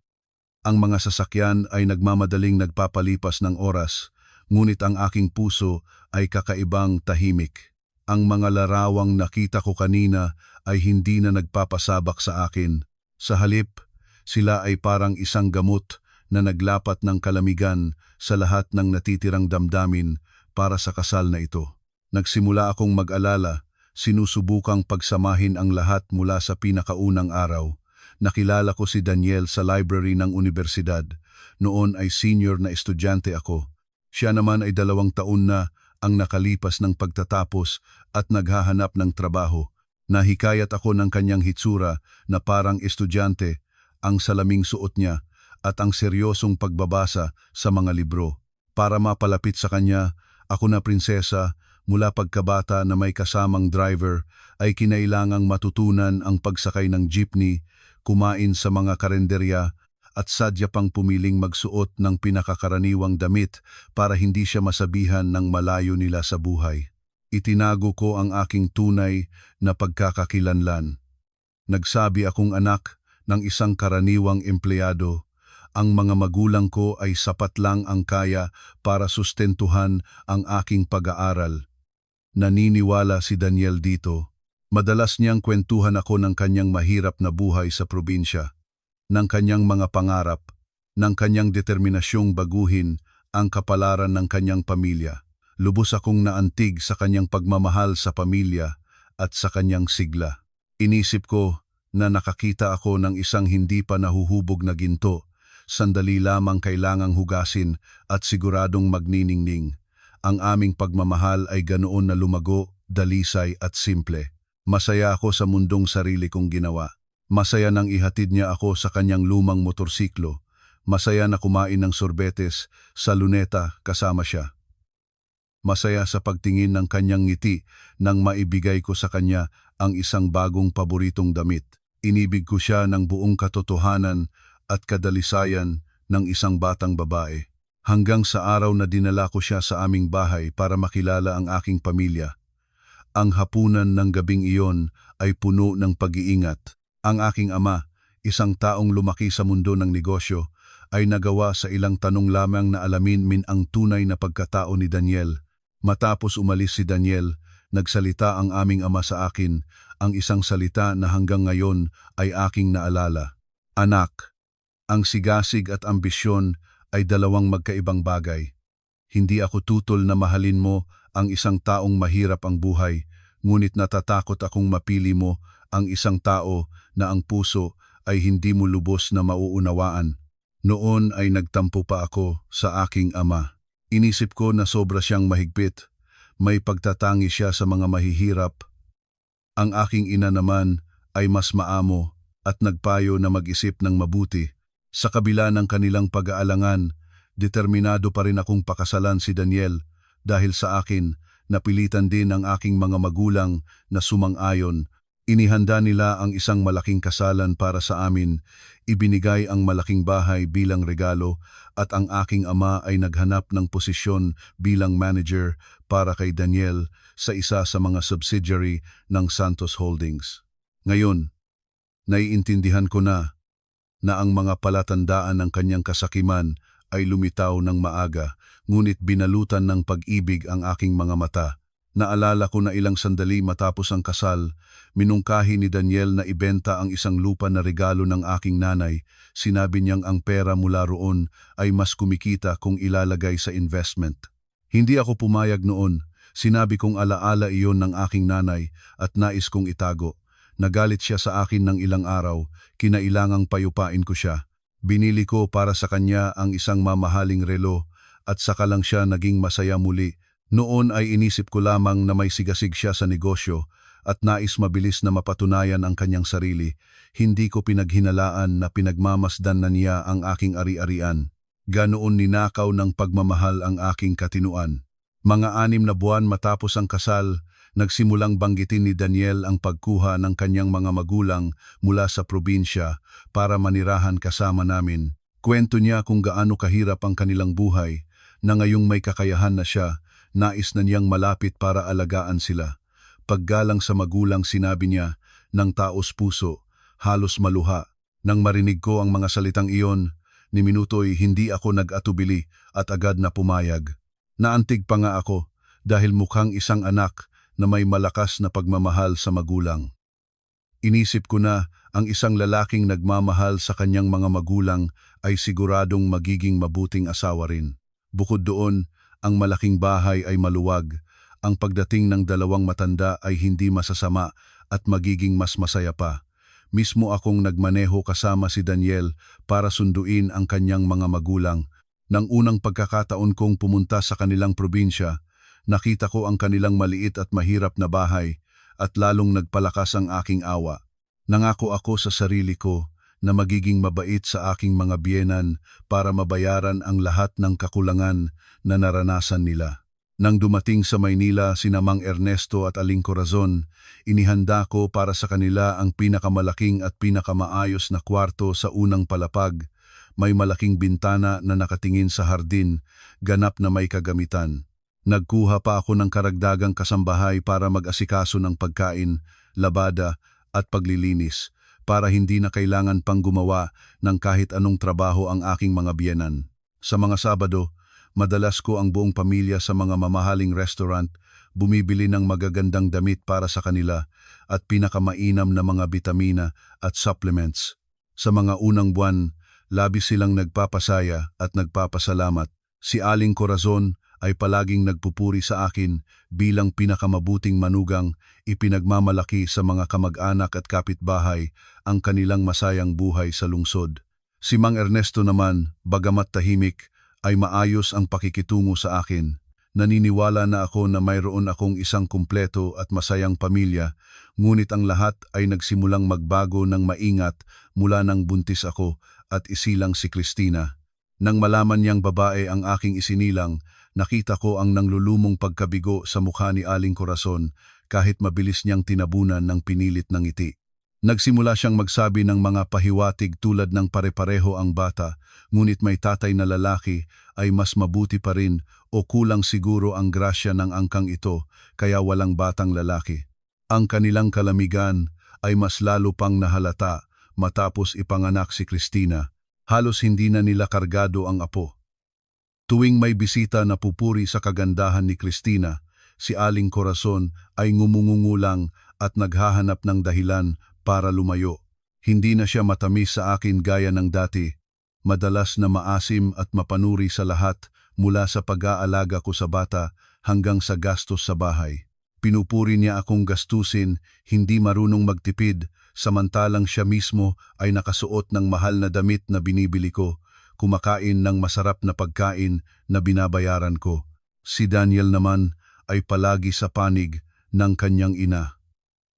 Ang mga sasakyan ay nagmamadaling nagpapalipas ng oras, ngunit ang aking puso ay kakaibang tahimik. Ang mga larawang nakita ko kanina ay hindi na nagpapasabak sa akin. Sa halip, sila ay parang isang gamot na naglapat ng kalamigan sa lahat ng natitirang damdamin para sa kasal na ito. Nagsimula akong mag-alala, sinusubukang pagsamahin ang lahat mula sa pinakaunang araw. Nakilala ko si Daniel sa library ng universidad. Noon ay senior na estudyante ako. Siya naman ay 2 taon na ang nakalipas ng pagtatapos at naghahanap ng trabaho. Nahikayat ako ng kanyang hitsura na parang estudyante, ang salaming suot niya at ang seryosong pagbabasa sa mga libro. Para mapalapit sa kanya, ako na prinsesa, mula pagkabata na may kasamang driver, ay kinailangang matutunan ang pagsakay ng jeepney, kumain sa mga karenderya, at sadya pang pumiling magsuot ng pinakakaraniwang damit para hindi siya masabihan ng malayo nila sa buhay. Itinago ko ang aking tunay na pagkakakilanlan. Nagsabi akong anak ng isang karaniwang empleyado. Ang mga magulang ko ay sapat lang ang kaya para sustentuhan ang aking pag-aaral. Naniniwala si Daniel dito. Madalas niyang kwentuhan ako ng kanyang mahirap na buhay sa probinsya, ng kanyang mga pangarap, ng kanyang determinasyong baguhin ang kapalaran ng kanyang pamilya. Lubos akong naantig sa kanyang pagmamahal sa pamilya at sa kanyang sigla. Inisip ko na nakakita ako ng isang hindi pa nahuhubog na ginto, sandali lamang kailangang hugasin at siguradong magniningning. Ang aming pagmamahal ay ganoon na lumago, dalisay at simple. Masaya ako sa mundong sarili kong ginawa. Masaya nang ihatid niya ako sa kanyang lumang motorsiklo. Masaya na kumain ng sorbetes sa luneta kasama siya. Masaya sa pagtingin ng kanyang ngiti nang maibigay ko sa kanya ang isang bagong paboritong damit. Inibig ko siya ng buong katotohanan at kadalisayan ng isang batang babae. Hanggang sa araw na dinala ko siya sa aming bahay para makilala ang aking pamilya. Ang hapunan ng gabing iyon ay puno ng pag-iingat. Ang aking ama, isang taong lumaki sa mundo ng negosyo, ay nagawa sa ilang tanong lamang na alamin ang tunay na pagkatao ni Daniel. Matapos umalis si Daniel, nagsalita ang aming ama sa akin, ang isang salita na hanggang ngayon ay aking naalala. Anak, ang sigasig at ambisyon ay 2 magkaibang bagay. Hindi ako tutol na mahalin mo ang isang taong mahirap ang buhay, ngunit natatakot akong mapili mo ang isang tao na ang puso ay hindi mo lubos na mauunawaan. Noon ay nagtampo pa ako sa aking ama. Inisip ko na sobra siyang mahigpit. May pagtatangi siya sa mga mahihirap. Ang aking ina naman ay mas maamo at nagpayo na mag-isip ng mabuti. Sa kabila ng kanilang pag-aalangan, determinado pa rin akong pakasalan si Daniel dahil sa akin napilitan din ang aking mga magulang na sumang-ayon. Inihanda nila ang isang malaking kasalan para sa amin, ibinigay ang malaking bahay bilang regalo at ang aking ama ay naghanap ng posisyon bilang manager para kay Daniel sa isa sa mga subsidiary ng Santos Holdings. Ngayon, naiintindihan ko na ang mga palatandaan ng kanyang kasakiman ay lumitaw ng maaga, ngunit binalutan ng pag-ibig ang aking mga mata. Naalala ko na ilang sandali matapos ang kasal, minungkahi ni Daniel na ibenta ang isang lupa na regalo ng aking nanay. Sinabi niyang ang pera mula roon ay mas kumikita kung ilalagay sa investment. Hindi ako pumayag noon. Sinabi kong alaala iyon ng aking nanay at nais kong itago. Nagalit siya sa akin ng ilang araw, kinailangang payupain ko siya. Binili ko para sa kanya ang isang mamahaling relo at saka lang siya naging masaya muli. Noon ay inisip ko lamang na may sigasig siya sa negosyo at nais mabilis na mapatunayan ang kanyang sarili, hindi ko pinaghinalaan na pinagmamasdan na niya ang aking ari-arian. Ganoon ninakaw ng pagmamahal ang aking katinuan. Mga 6 na buwan matapos ang kasal, nagsimulang banggitin ni Daniel ang pagkuha ng kanyang mga magulang mula sa probinsya para manirahan kasama namin. Kwento niya kung gaano kahirap ang kanilang buhay, na ngayong may kakayahan na siya, nais na niyang malapit para alagaan sila. Paggalang sa magulang sinabi niya, ng taos puso, halos maluha. Nang marinig ko ang mga salitang iyon, ni minuto'y hindi ako nag-atubili at agad na pumayag. Naantig pa nga ako dahil mukhang isang anak na may malakas na pagmamahal sa magulang. Inisip ko na ang isang lalaking nagmamahal sa kanyang mga magulang ay siguradong magiging mabuting asawa rin. Bukod doon, ang malaking bahay ay maluwag. Ang pagdating ng 2 matanda ay hindi masasama at magiging mas masaya pa. Mismo akong nagmaneho kasama si Daniel para sunduin ang kanyang mga magulang. Nang unang pagkakataon kong pumunta sa kanilang probinsya, nakita ko ang kanilang maliit at mahirap na bahay at lalong nagpalakas ang aking awa. Nangako ako sa sarili ko na magiging mabait sa aking mga biyenan para mabayaran ang lahat ng kakulangan na naranasan nila. Nang dumating sa Maynila sina Mang Ernesto at Aling Corazon, inihanda ko para sa kanila ang pinakamalaking at pinakamaayos na kwarto sa unang palapag. May malaking bintana na nakatingin sa hardin, ganap na may kagamitan. Nagkuha pa ako ng karagdagang kasambahay para mag-asikaso ng pagkain, labada at paglilinis, para hindi na kailangan pang gumawa ng kahit anong trabaho ang aking mga biyenan. Sa mga Sabado, madalas ko ang buong pamilya sa mga mamahaling restaurant, bumibili ng magagandang damit para sa kanila at pinakamainam na mga bitamina at supplements. Sa mga unang buwan, labis silang nagpapasaya at nagpapasalamat. Si Aling Corazon ay palaging nagpupuri sa akin bilang pinakamabuting manugang, ipinagmamalaki sa mga kamag-anak at kapitbahay ang kanilang masayang buhay sa lungsod. Si Mang Ernesto naman, bagamat tahimik, ay maayos ang pakikitungo sa akin. Naniniwala na ako na mayroon akong isang kumpleto at masayang pamilya, ngunit ang lahat ay nagsimulang magbago ng maingat mula nang buntis ako at isilang si Cristina. Nang malaman niyang babae ang aking isinilang, nakita ko ang nanglulumong pagkabigo sa mukha ni Aling Corazon kahit mabilis niyang tinabunan ng pinilit ng ngiti. Nagsimula siyang magsabi ng mga pahiwatig tulad ng pare-pareho ang bata, ngunit may tatay na lalaki ay mas mabuti pa rin o kulang siguro ang grasya ng angkang ito kaya walang batang lalaki. Ang kanilang kalamigan ay mas lalo pang nahalata matapos ipanganak si Cristina. Halos hindi na nila kargado ang apo. Tuwing may bisita na pupuri sa kagandahan ni Cristina, si Aling Corazon ay ngumungungulang at naghahanap ng dahilan para lumayo. Hindi na siya matamis sa akin gaya ng dati. Madalas na maasim at mapanuri sa lahat mula sa pag-aalaga ko sa bata hanggang sa gastos sa bahay. Pinupuri niya akong gastusin, hindi marunong magtipid, samantalang siya mismo ay nakasuot ng mahal na damit na binibili ko, kumakain ng masarap na pagkain na binabayaran ko. Si Daniel naman ay palagi sa panig ng kanyang ina.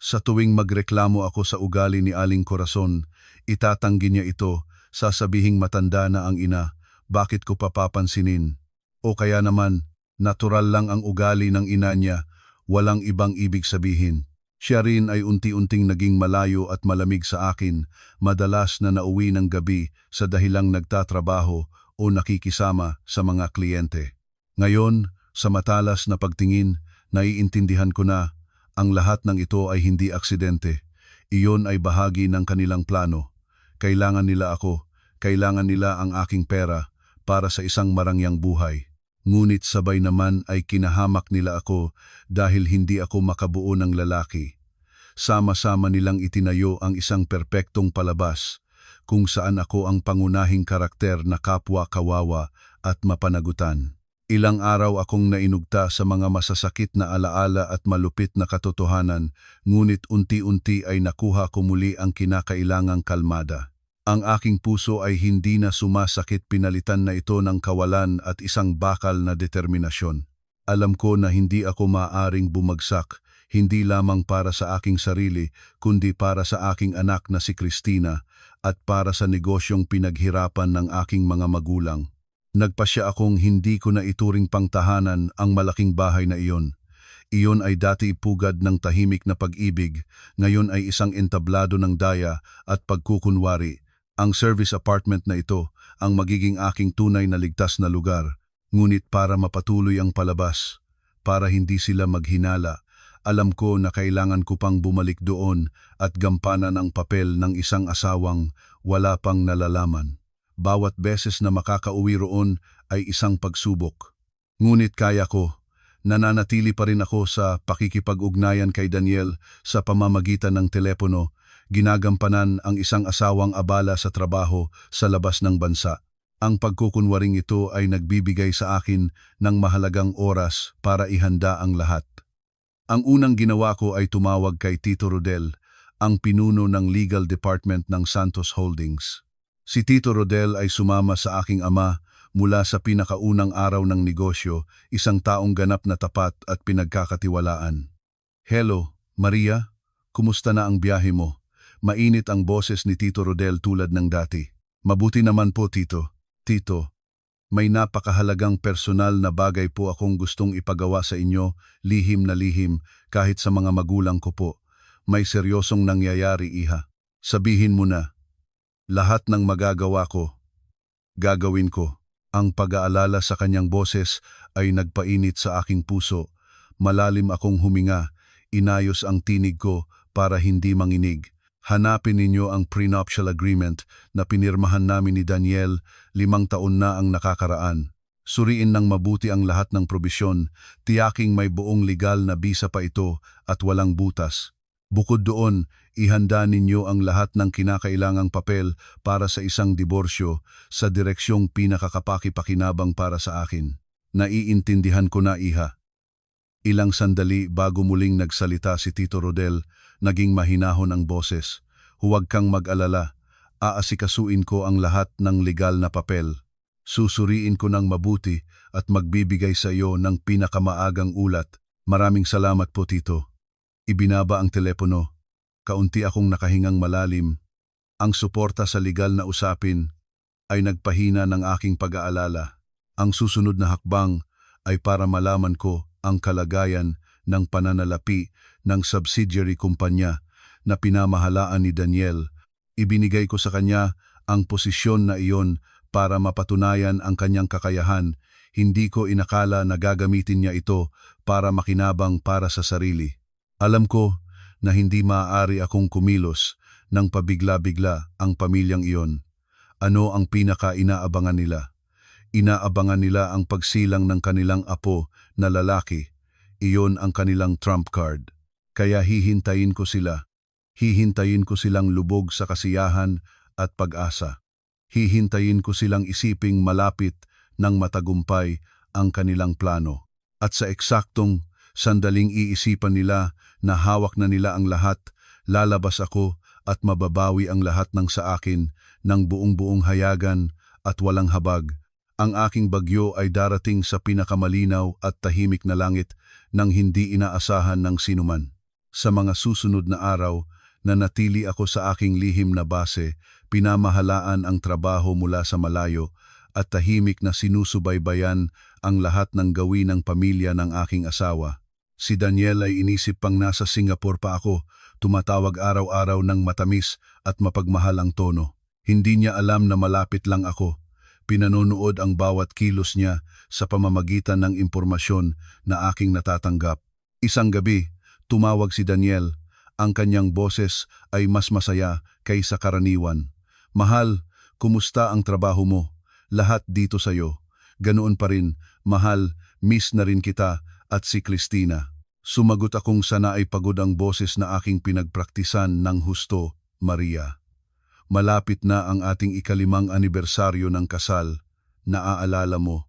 Sa tuwing magreklamo ako sa ugali ni Aling Corazon, itatanggi niya ito, sasabihing matanda na ang ina, bakit ko papapansinin? O kaya naman, natural lang ang ugali ng ina niya, walang ibang ibig sabihin. Siya rin ay unti-unting naging malayo at malamig sa akin, madalas na nauwi ng gabi sa dahilang nagtatrabaho o nakikisama sa mga kliyente. Ngayon, sa matalas na pagtingin, naiintindihan ko na ang lahat ng ito ay hindi aksidente. Iyon ay bahagi ng kanilang plano. Kailangan nila ako, kailangan nila ang aking pera para sa isang marangyang buhay. Ngunit sabay naman ay kinahamak nila ako dahil hindi ako makabuo ng lalaki. Sama-sama nilang itinayo ang isang perpektong palabas kung saan ako ang pangunahing karakter na kapwa kawawa at mapanagutan. Ilang araw akong nainugta sa mga masasakit na alaala at malupit na katotohanan, ngunit unti-unti ay nakuha ko muli ang kinakailangang kalmada. Ang aking puso ay hindi na sumasakit, pinalitan na ito ng kawalan at isang bakal na determinasyon. Alam ko na hindi ako maaaring bumagsak, hindi lamang para sa aking sarili, kundi para sa aking anak na si Christina at para sa negosyong pinaghirapan ng aking mga magulang. Nagpasya akong hindi ko na ituring pangtahanan ang malaking bahay na iyon. Iyon ay dati pugad ng tahimik na pag-ibig, ngayon ay isang entablado ng daya at pagkukunwari. Ang service apartment na ito ang magiging aking tunay na ligtas na lugar, ngunit para mapatuloy ang palabas, para hindi sila maghinala, alam ko na kailangan ko pang bumalik doon at gampanan ang papel ng isang asawang wala pang nalalaman. Bawat beses na makakauwi roon ay isang pagsubok. Ngunit kaya ko. Nananatili pa rin ako sa pakikipag-ugnayan kay Daniel sa pamamagitan ng telepono, ginagampanan ang isang asawang abala sa trabaho sa labas ng bansa. Ang pagkukunwaring ito ay nagbibigay sa akin ng mahalagang oras para ihanda ang lahat. Ang unang ginawa ko ay tumawag kay Tito Rodel, ang pinuno ng legal department ng Santos Holdings. Si Tito Rodel ay sumama sa aking ama mula sa pinakaunang araw ng negosyo, isang taong ganap na tapat at pinagkakatiwalaan. "Hello, Maria, kumusta na ang biyahe mo?" Mainit ang boses ni Tito Rodel tulad ng dati. "Mabuti naman po, Tito." "Tito, may napakahalagang personal na bagay po akong gustong ipagawa sa inyo, lihim na lihim, kahit sa mga magulang ko po. May seryosong nangyayari, iha. Sabihin mo na. Lahat ng magagawa ko, gagawin ko." Ang pag-aalala sa kanyang boses ay nagpainit sa aking puso. Malalim akong huminga, inayos ang tinig ko para hindi manginig. "Hanapin ninyo ang prenuptial agreement na pinirmahan namin ni Daniel, 5 taon na ang nakakaraan. Suriin ng mabuti ang lahat ng probisyon, tiyaking may buong legal na bisa pa ito at walang butas. Bukod doon, ihanda ninyo ang lahat ng kinakailangang papel para sa isang diborsyo sa direksyong pinakakapaki-pakinabang para sa akin. Naiintindihan ko na, iha." Ilang sandali bago muling nagsalita si Tito Rodel, naging mahinahon ang boses. "Huwag kang mag-alala, aasikasuin ko ang lahat ng legal na papel. Susuriin ko ng mabuti at magbibigay sa iyo ng pinakamaagang ulat. Maraming salamat po, Tito." Ibinaba ang telepono. Kaunti akong nakahingang malalim. Ang suporta sa legal na usapin ay nagpahina ng aking pag-aalala. Ang susunod na hakbang ay para malaman ko ang kalagayan ng pananalapi ng subsidiary kumpanya na pinamahalaan ni Daniel. Ibinigay ko sa kanya ang posisyon na iyon para mapatunayan ang kanyang kakayahan. Hindi ko inakala na gagamitin niya ito para makinabang para sa sarili. Alam ko na hindi maaari akong kumilos nang pabigla-bigla ang pamilyang iyon. Ano ang pinaka-inaabangan nila? Inaabangan nila ang pagsilang ng kanilang apo na lalaki. Iyon ang kanilang trump card. Kaya hihintayin ko sila. Hihintayin ko silang lubog sa kasiyahan at pag-asa. Hihintayin ko silang isiping malapit ng matagumpay ang kanilang plano. At sa eksaktong sandaling iisipan nila na hawak na nila ang lahat, lalabas ako at mababawi ang lahat ng sa akin ng buong-buong hayagan at walang habag. Ang aking bagyo ay darating sa pinakamalinaw at tahimik na langit nang hindi inaasahan ng sinuman. Sa mga susunod na araw, nanatili ako sa aking lihim na base, pinamahalaan ang trabaho mula sa malayo at tahimik na sinusubaybayan ang lahat ng gawin ng pamilya ng aking asawa. Si Daniel ay inisip pang nasa Singapore pa ako, tumatawag araw-araw ng matamis at mapagmahal ang tono. Hindi niya alam na malapit lang ako. Pinanonood ang bawat kilos niya sa pamamagitan ng impormasyon na aking natatanggap. Isang gabi, tumawag si Daniel. Ang kanyang boses ay mas masaya kaysa karaniwan. "Mahal, kumusta ang trabaho mo? Lahat dito sa'yo. Ganoon pa rin, mahal, miss na rin kita at si Christina." Sumagot akong sana ay pagod ang boses na aking pinagpraktisan ng husto, "Maria, malapit na ang ating 5 anibersaryo ng kasal. Naaalala mo?"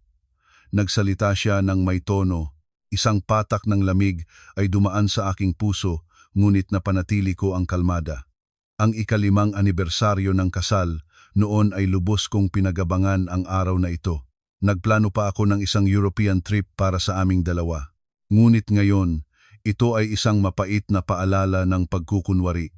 Nagsalita siya ng may tono. Isang patak ng lamig ay dumaan sa aking puso, ngunit napanatili ko ang kalmada. Ang 5 anibersaryo ng kasal, noon ay lubos kong pinagabangan ang araw na ito. Nagplano pa ako ng isang European trip para sa aming dalawa. Ngunit ngayon, Ito ay isang mapait na paalala ng pagkukunwari.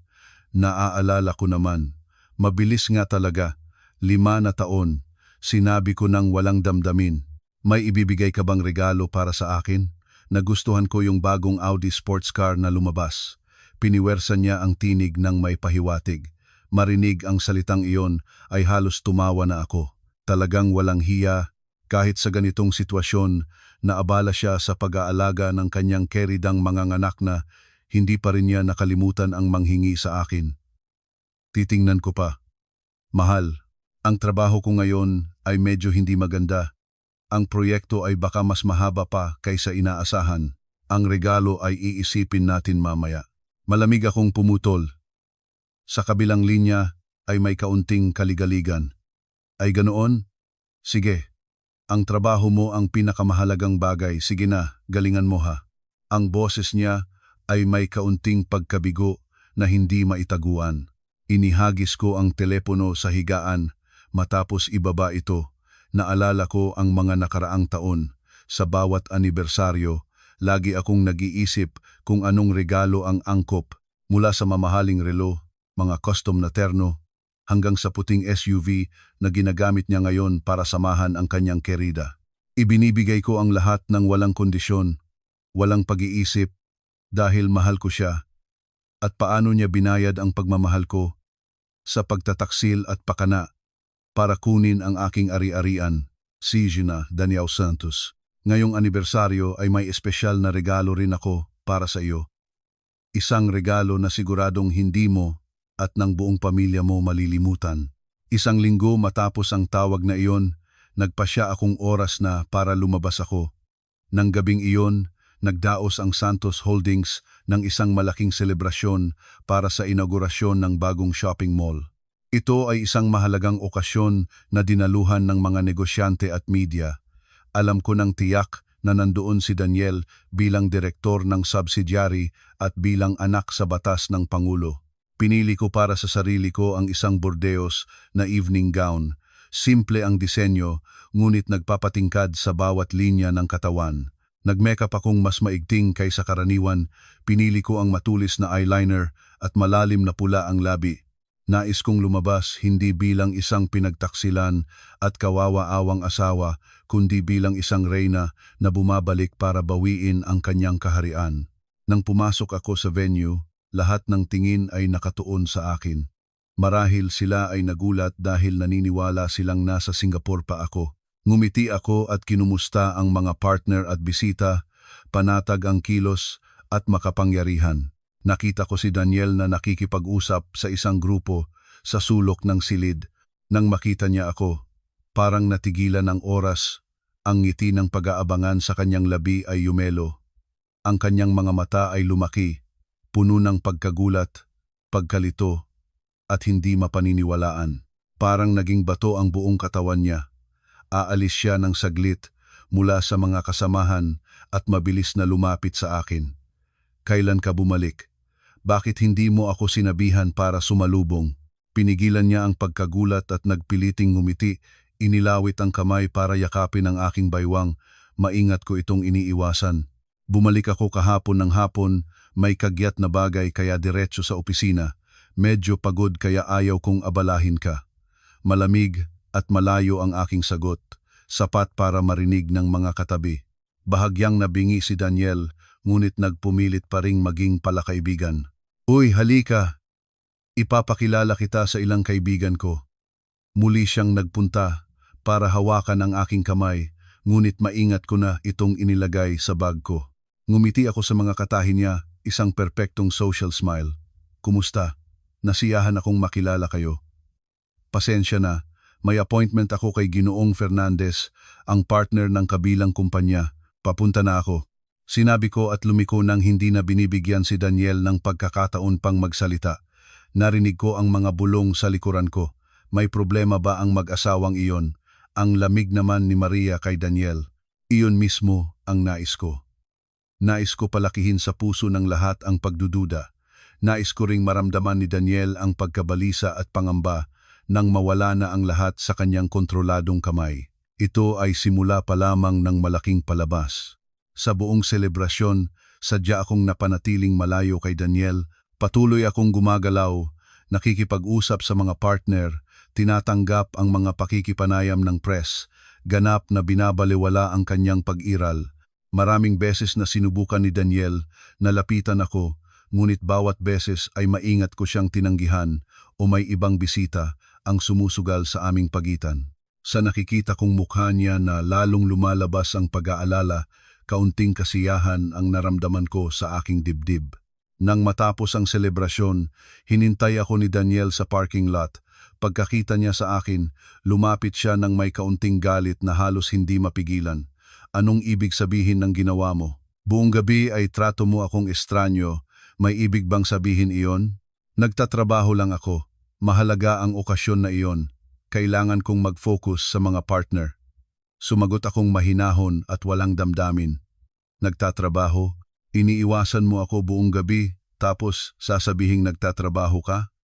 Naaalala ko naman. Mabilis nga talaga. 5 na taon. Sinabi ko nang walang damdamin. May ibibigay ka bang regalo para sa akin? Nagustuhan ko yung bagong Audi sports car na lumabas. Piniwersa niya ang tinig ng may pahiwatig. Marinig ang salitang iyon ay halos tumawa na ako. Talagang walang hiya. Kahit sa ganitong sitwasyon, naabala siya sa pag-aalaga ng kanyang keridang manganganak na hindi pa rin niya nakalimutan ang manghingi sa akin. Titingnan ko pa. Mahal, ang trabaho ko ngayon ay medyo hindi maganda. Ang proyekto ay baka mas mahaba pa kaysa inaasahan. Ang regalo ay iisipin natin mamaya. Malamig akong pumutol. Sa kabilang linya ay may kaunting kaligaligan. Ay ganoon? Sige. Ang trabaho mo ang pinakamahalagang bagay. Sige na, galingan mo ha. Ang boses niya ay may kaunting pagkabigo na hindi maitaguan. Inihagis ko ang telepono sa higaan matapos ibaba ito. Naalala ko ang mga nakaraang taon. Sa bawat anibersaryo, lagi akong nag-iisip kung anong regalo ang angkop mula sa mamahaling relo, mga custom na terno, hanggang sa puting SUV na ginagamit niya ngayon para samahan ang kanyang kerida. Ibinibigay ko ang lahat ng walang kondisyon, walang pag-iisip, dahil mahal ko siya. At paano niya binayad ang pagmamahal ko? Sa pagtataksil at pakana, para kunin ang aking ari-arian, si Gina Daniel Santos. Ngayong anibersaryo ay may espesyal na regalo rin ako para sa iyo. Isang regalo na siguradong hindi mo at ng buong pamilya mo malilimutan. 1 linggo matapos ang tawag na iyon, nagpasya akong oras na para lumabas ako. Nang gabing iyon, nagdaos ang Santos Holdings ng isang malaking selebrasyon para sa inaugurasyon ng bagong shopping mall. Ito ay isang mahalagang okasyon na dinaluhan ng mga negosyante at media. Alam ko ng tiyak na nandoon si Daniel bilang direktor ng subsidiary at bilang anak sa batas ng Pangulo. Pinili ko para sa sarili ko ang isang bordeos na evening gown. Simple ang disenyo, ngunit nagpapatingkad sa bawat linya ng katawan. Nag-makeup akong mas maigting kaysa karaniwan, pinili ko ang matulis na eyeliner at malalim na pula ang labi. Nais kong lumabas hindi bilang isang pinagtaksilan at kawawa-awang asawa, kundi bilang isang reyna na bumabalik para bawiin ang kanyang kaharian. Nang pumasok ako sa venue, lahat ng tingin ay nakatuon sa akin. Marahil sila ay nagulat dahil naniniwala silang nasa Singapore pa ako. Ngumiti ako at kinumusta ang mga partner at bisita, panatag ang kilos at makapangyarihan. Nakita ko si Daniel na nakikipag-usap sa isang grupo sa sulok ng silid. Nang makita niya ako, parang natigilan ang oras. Ang ngiti ng pag-aabangan sa kanyang labi ay yumelo. Ang kanyang mga mata ay lumaki, puno ng pagkagulat, pagkalito, at hindi mapaniniwalaan. Parang naging bato ang buong katawan niya. Aalis siya ng saglit mula sa mga kasamahan at mabilis na lumapit sa akin. Kailan ka bumalik? Bakit hindi mo ako sinabihan para sumalubong? Pinigilan niya ang pagkagulat at nagpiliting ngumiti. Inilawit ang kamay para yakapin ang aking baywang. Maingat ko itong iniiwasan. Bumalik ako kahapon ng hapon, may kagyat na bagay kaya diretso sa opisina. Medyo pagod kaya ayaw kong abalahin ka. Malamig at malayo ang aking sagot, sapat para marinig ng mga katabi. Bahagyang nabingi si Daniel, ngunit nagpumilit pa ring maging palakaibigan. Uy, halika! Ipapakilala kita sa ilang kaibigan ko. Muli siyang nagpunta para hawakan ang aking kamay, ngunit maingat ko na itong inilagay sa bag ko. Ngumiti ako sa mga katahi niya, isang perpektong social smile. Kumusta? Nasiyahan akong makilala kayo. Pasensya na, may appointment ako kay Ginoong Fernandez, ang partner ng kabilang kumpanya. Papunta na ako. Sinabi ko at lumiko nang hindi na binibigyan si Daniel ng pagkakataon pang magsalita. Narinig ko ang mga bulong sa likuran ko. May problema ba ang mag-asawang iyon? Ang lamig naman ni Maria kay Daniel. Iyon mismo ang nais ko. Nais ko palakihin sa puso ng lahat ang pagdududa. Nais ko ring maramdaman ni Daniel ang pagkabalisa at pangamba nang mawala na ang lahat sa kanyang kontroladong kamay. Ito ay simula pa lamang ng malaking palabas. Sa buong selebrasyon, sadya akong napanatiling malayo kay Daniel. Patuloy akong gumagalaw, nakikipag-usap sa mga partner, tinatanggap ang mga pakikipanayam ng press, ganap na binabaliwala ang kanyang pag-iral. Maraming beses na sinubukan ni Daniel na lapitan ako, ngunit bawat beses ay maingat ko siyang tinanggihan o may ibang bisita ang sumusugal sa aming pagitan. Sa nakikita kong mukha niya na lalong lumalabas ang pag-aalala, kaunting kasiyahan ang naramdaman ko sa aking dibdib. Nang matapos ang selebrasyon, hinintay ako ni Daniel sa parking lot. Pagkakita niya sa akin, lumapit siya ng may kaunting galit na halos hindi mapigilan. Anong ibig sabihin ng ginawa mo? Buong gabi ay trato mo akong estranyo. May ibig bang sabihin iyon? Nagtatrabaho lang ako. Mahalaga ang okasyon na iyon. Kailangan kong mag-focus sa mga partner. Sumagot akong mahinahon at walang damdamin. Nagtatrabaho? Iniiwasan mo ako buong gabi, tapos sasabihing nagtatrabaho ka?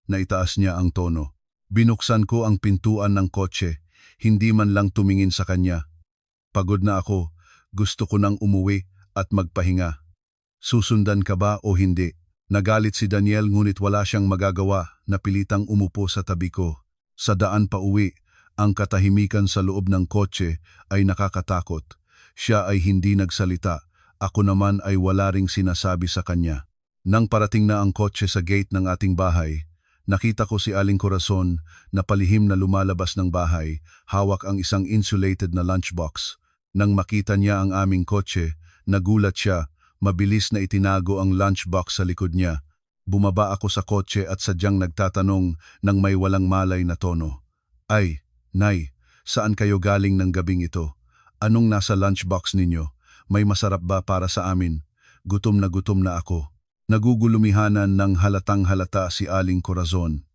Naitaas niya ang tono. Binuksan ko ang pintuan ng kotse, hindi man lang tumingin sa kanya. Pagod na ako, gusto ko nang umuwi at magpahinga. Susundan ka ba o hindi? Nagalit si Daniel ngunit wala siyang magagawa, napilitang umupo sa tabi ko. Sa daan pa uwi, ang katahimikan sa loob ng kotse ay nakakatakot. Siya ay hindi nagsalita. Ako naman ay wala ring sinasabi sa kanya. Nang parating na ang kotse sa gate ng ating bahay, nakita ko si Aling Corazon na palihim na lumalabas ng bahay, hawak ang isang insulated na lunchbox. Nang makita niya ang aming kotse, nagulat siya, mabilis na itinago ang lunchbox sa likod niya. Bumaba ako sa kotse at sadyang nagtatanong ng may walang malay na tono. Ay, Nay, saan kayo galing ng gabing ito? Anong nasa lunchbox ninyo? May masarap ba para sa amin? Gutom na ako. Nagugulumihanan ng halatang halata si Aling Corazon.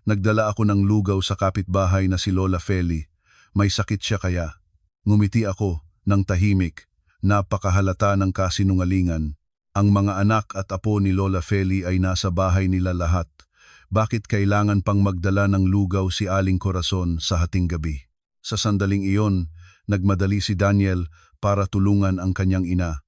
Nagdala ako ng lugaw sa kapitbahay na si Lola Feli. May sakit siya kaya. Ngumiti ako ng tahimik. Napakahalata ng kasinungalingan. Ang mga anak at apo ni Lola Feli ay nasa bahay nila lahat. Bakit kailangan pang magdala ng lugaw si Aling Corazon sa hating gabi? Sa sandaling iyon, nagmadali si Daniel para tulungan ang kanyang ina.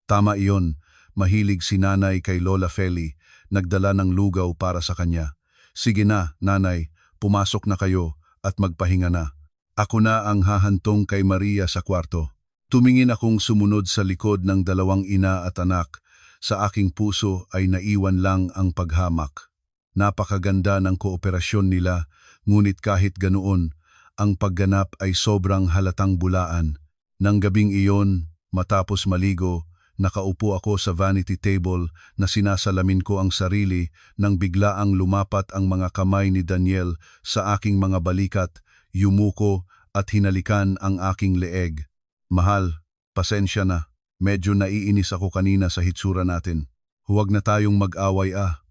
Tama iyon, mahilig si nanay kay Lola Feli, nagdala ng lugaw para sa kanya. Sige na, nanay, pumasok na kayo at magpahinga na. Ako na ang hahantong kay Maria sa kwarto. Tumingin akong sumunod sa likod ng dalawang ina at anak. Sa aking puso ay naiwan lang ang paghamak. Napakaganda ng kooperasyon nila, ngunit kahit ganoon, ang pagganap ay sobrang halatang bulaan. Nang gabing iyon, matapos maligo, nakaupo ako sa vanity table na sinasalamin ko ang sarili nang biglaang lumapat ang mga kamay ni Daniel sa aking mga balikat, yumuko at hinalikan ang aking leeg. Mahal, pasensya na. Medyo naiinis ako kanina sa hitsura natin. Huwag na tayong mag-away ah.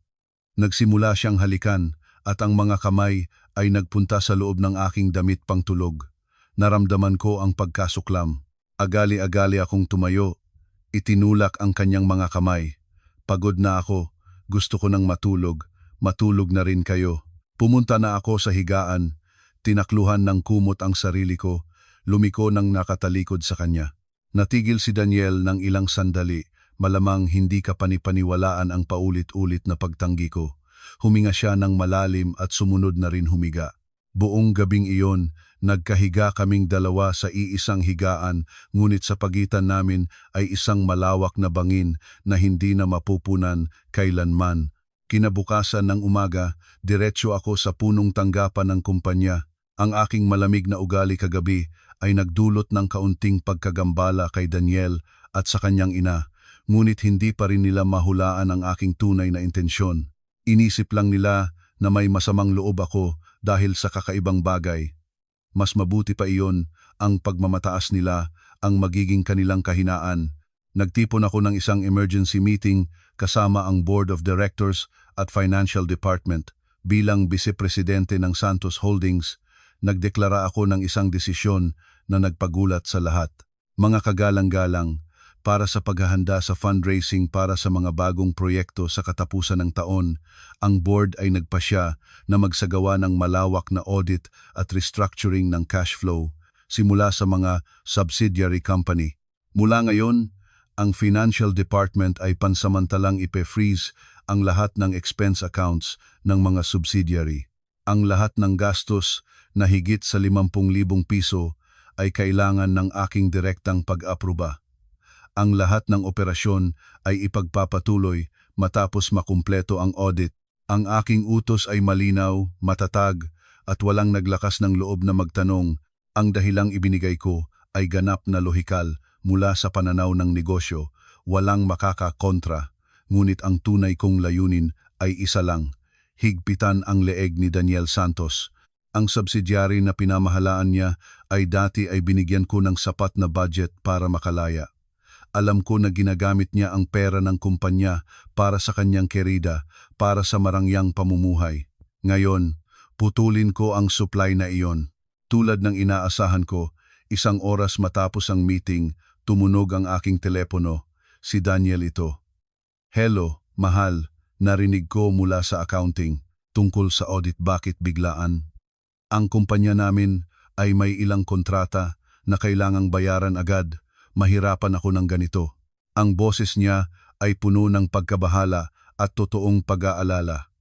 Nagsimula siyang halikan at ang mga kamay ay nagpunta sa loob ng aking damit pangtulog. Naramdaman ko ang pagkasuklam. Agali-agali akong tumayo. Itinulak ang kanyang mga kamay. Pagod na ako. Gusto ko nang matulog. Matulog na rin kayo. Pumunta na ako sa higaan. Tinakluhan ng kumot ang sarili ko. Lumiko nang nakatalikod sa kanya. Natigil si Daniel ng ilang sandali. Malamang hindi ka panipaniwalaan ang paulit-ulit na pagtanggi ko. Huminga siya ng malalim at sumunod na rin humiga. Buong gabing iyon, nagkahiga kaming dalawa sa iisang higaan, ngunit sa pagitan namin ay isang malawak na bangin na hindi na mapupunan kailanman. Kinabukasan ng umaga, diretso ako sa punong tanggapan ng kumpanya. Ang aking malamig na ugali kagabi ay nagdulot ng kaunting pagkagambala kay Daniel at sa kanyang ina, ngunit hindi pa rin nila mahulaan ang aking tunay na intensyon. Inisip lang nila na may masamang loob ako dahil sa kakaibang bagay. Mas mabuti pa iyon ang pagmamataas nila ang magiging kanilang kahinaan. Nagtipon ako ng isang emergency meeting kasama ang Board of Directors at Financial Department. Bilang Vice-Presidente ng Santos Holdings, nagdeklara ako ng isang desisyon na nagpagulat sa lahat. Mga kagalang-galang, para sa paghahanda sa fundraising para sa mga bagong proyekto sa katapusan ng taon, ang board ay nagpasya na magsagawa ng malawak na audit at restructuring ng cash flow. simula sa mga subsidiary company. Mula ngayon, ang Financial Department ay pansamantalang ipe-freeze ang lahat ng expense accounts ng mga subsidiary. Ang lahat ng gastos na higit sa 50,000 piso ay kailangan ng aking direktang pag-aproba. Ang lahat ng operasyon ay ipagpapatuloy matapos makumpleto ang audit. Ang aking utos ay malinaw, matatag, at walang naglakas ng loob na magtanong. Ang dahilang ibinigay ko ay ganap na lohikal mula sa pananaw ng negosyo, walang makakakontra. Ngunit ang tunay kong layunin ay isa lang, higpitan ang leeg ni Daniel Santos. Ang subsidiary na pinamahalaan niya ay dati ay binigyan ko ng sapat na budget para makalaya. Alam ko na ginagamit niya ang pera ng kumpanya para sa kanyang kerida, para sa marangyang pamumuhay. Ngayon, putulin ko ang supply na iyon. Tulad ng inaasahan ko, 1 oras matapos ang meeting, tumunog ang aking telepono. Si Daniel ito. "Hello, mahal, narinig ko mula sa accounting tungkol sa audit, bakit biglaan? Ang kumpanya namin ay may ilang kontrata na kailangang bayaran agad. Mahirapan ako ng ganito." Ang boses niya ay puno ng pagkabahala at totoong pag-aalala.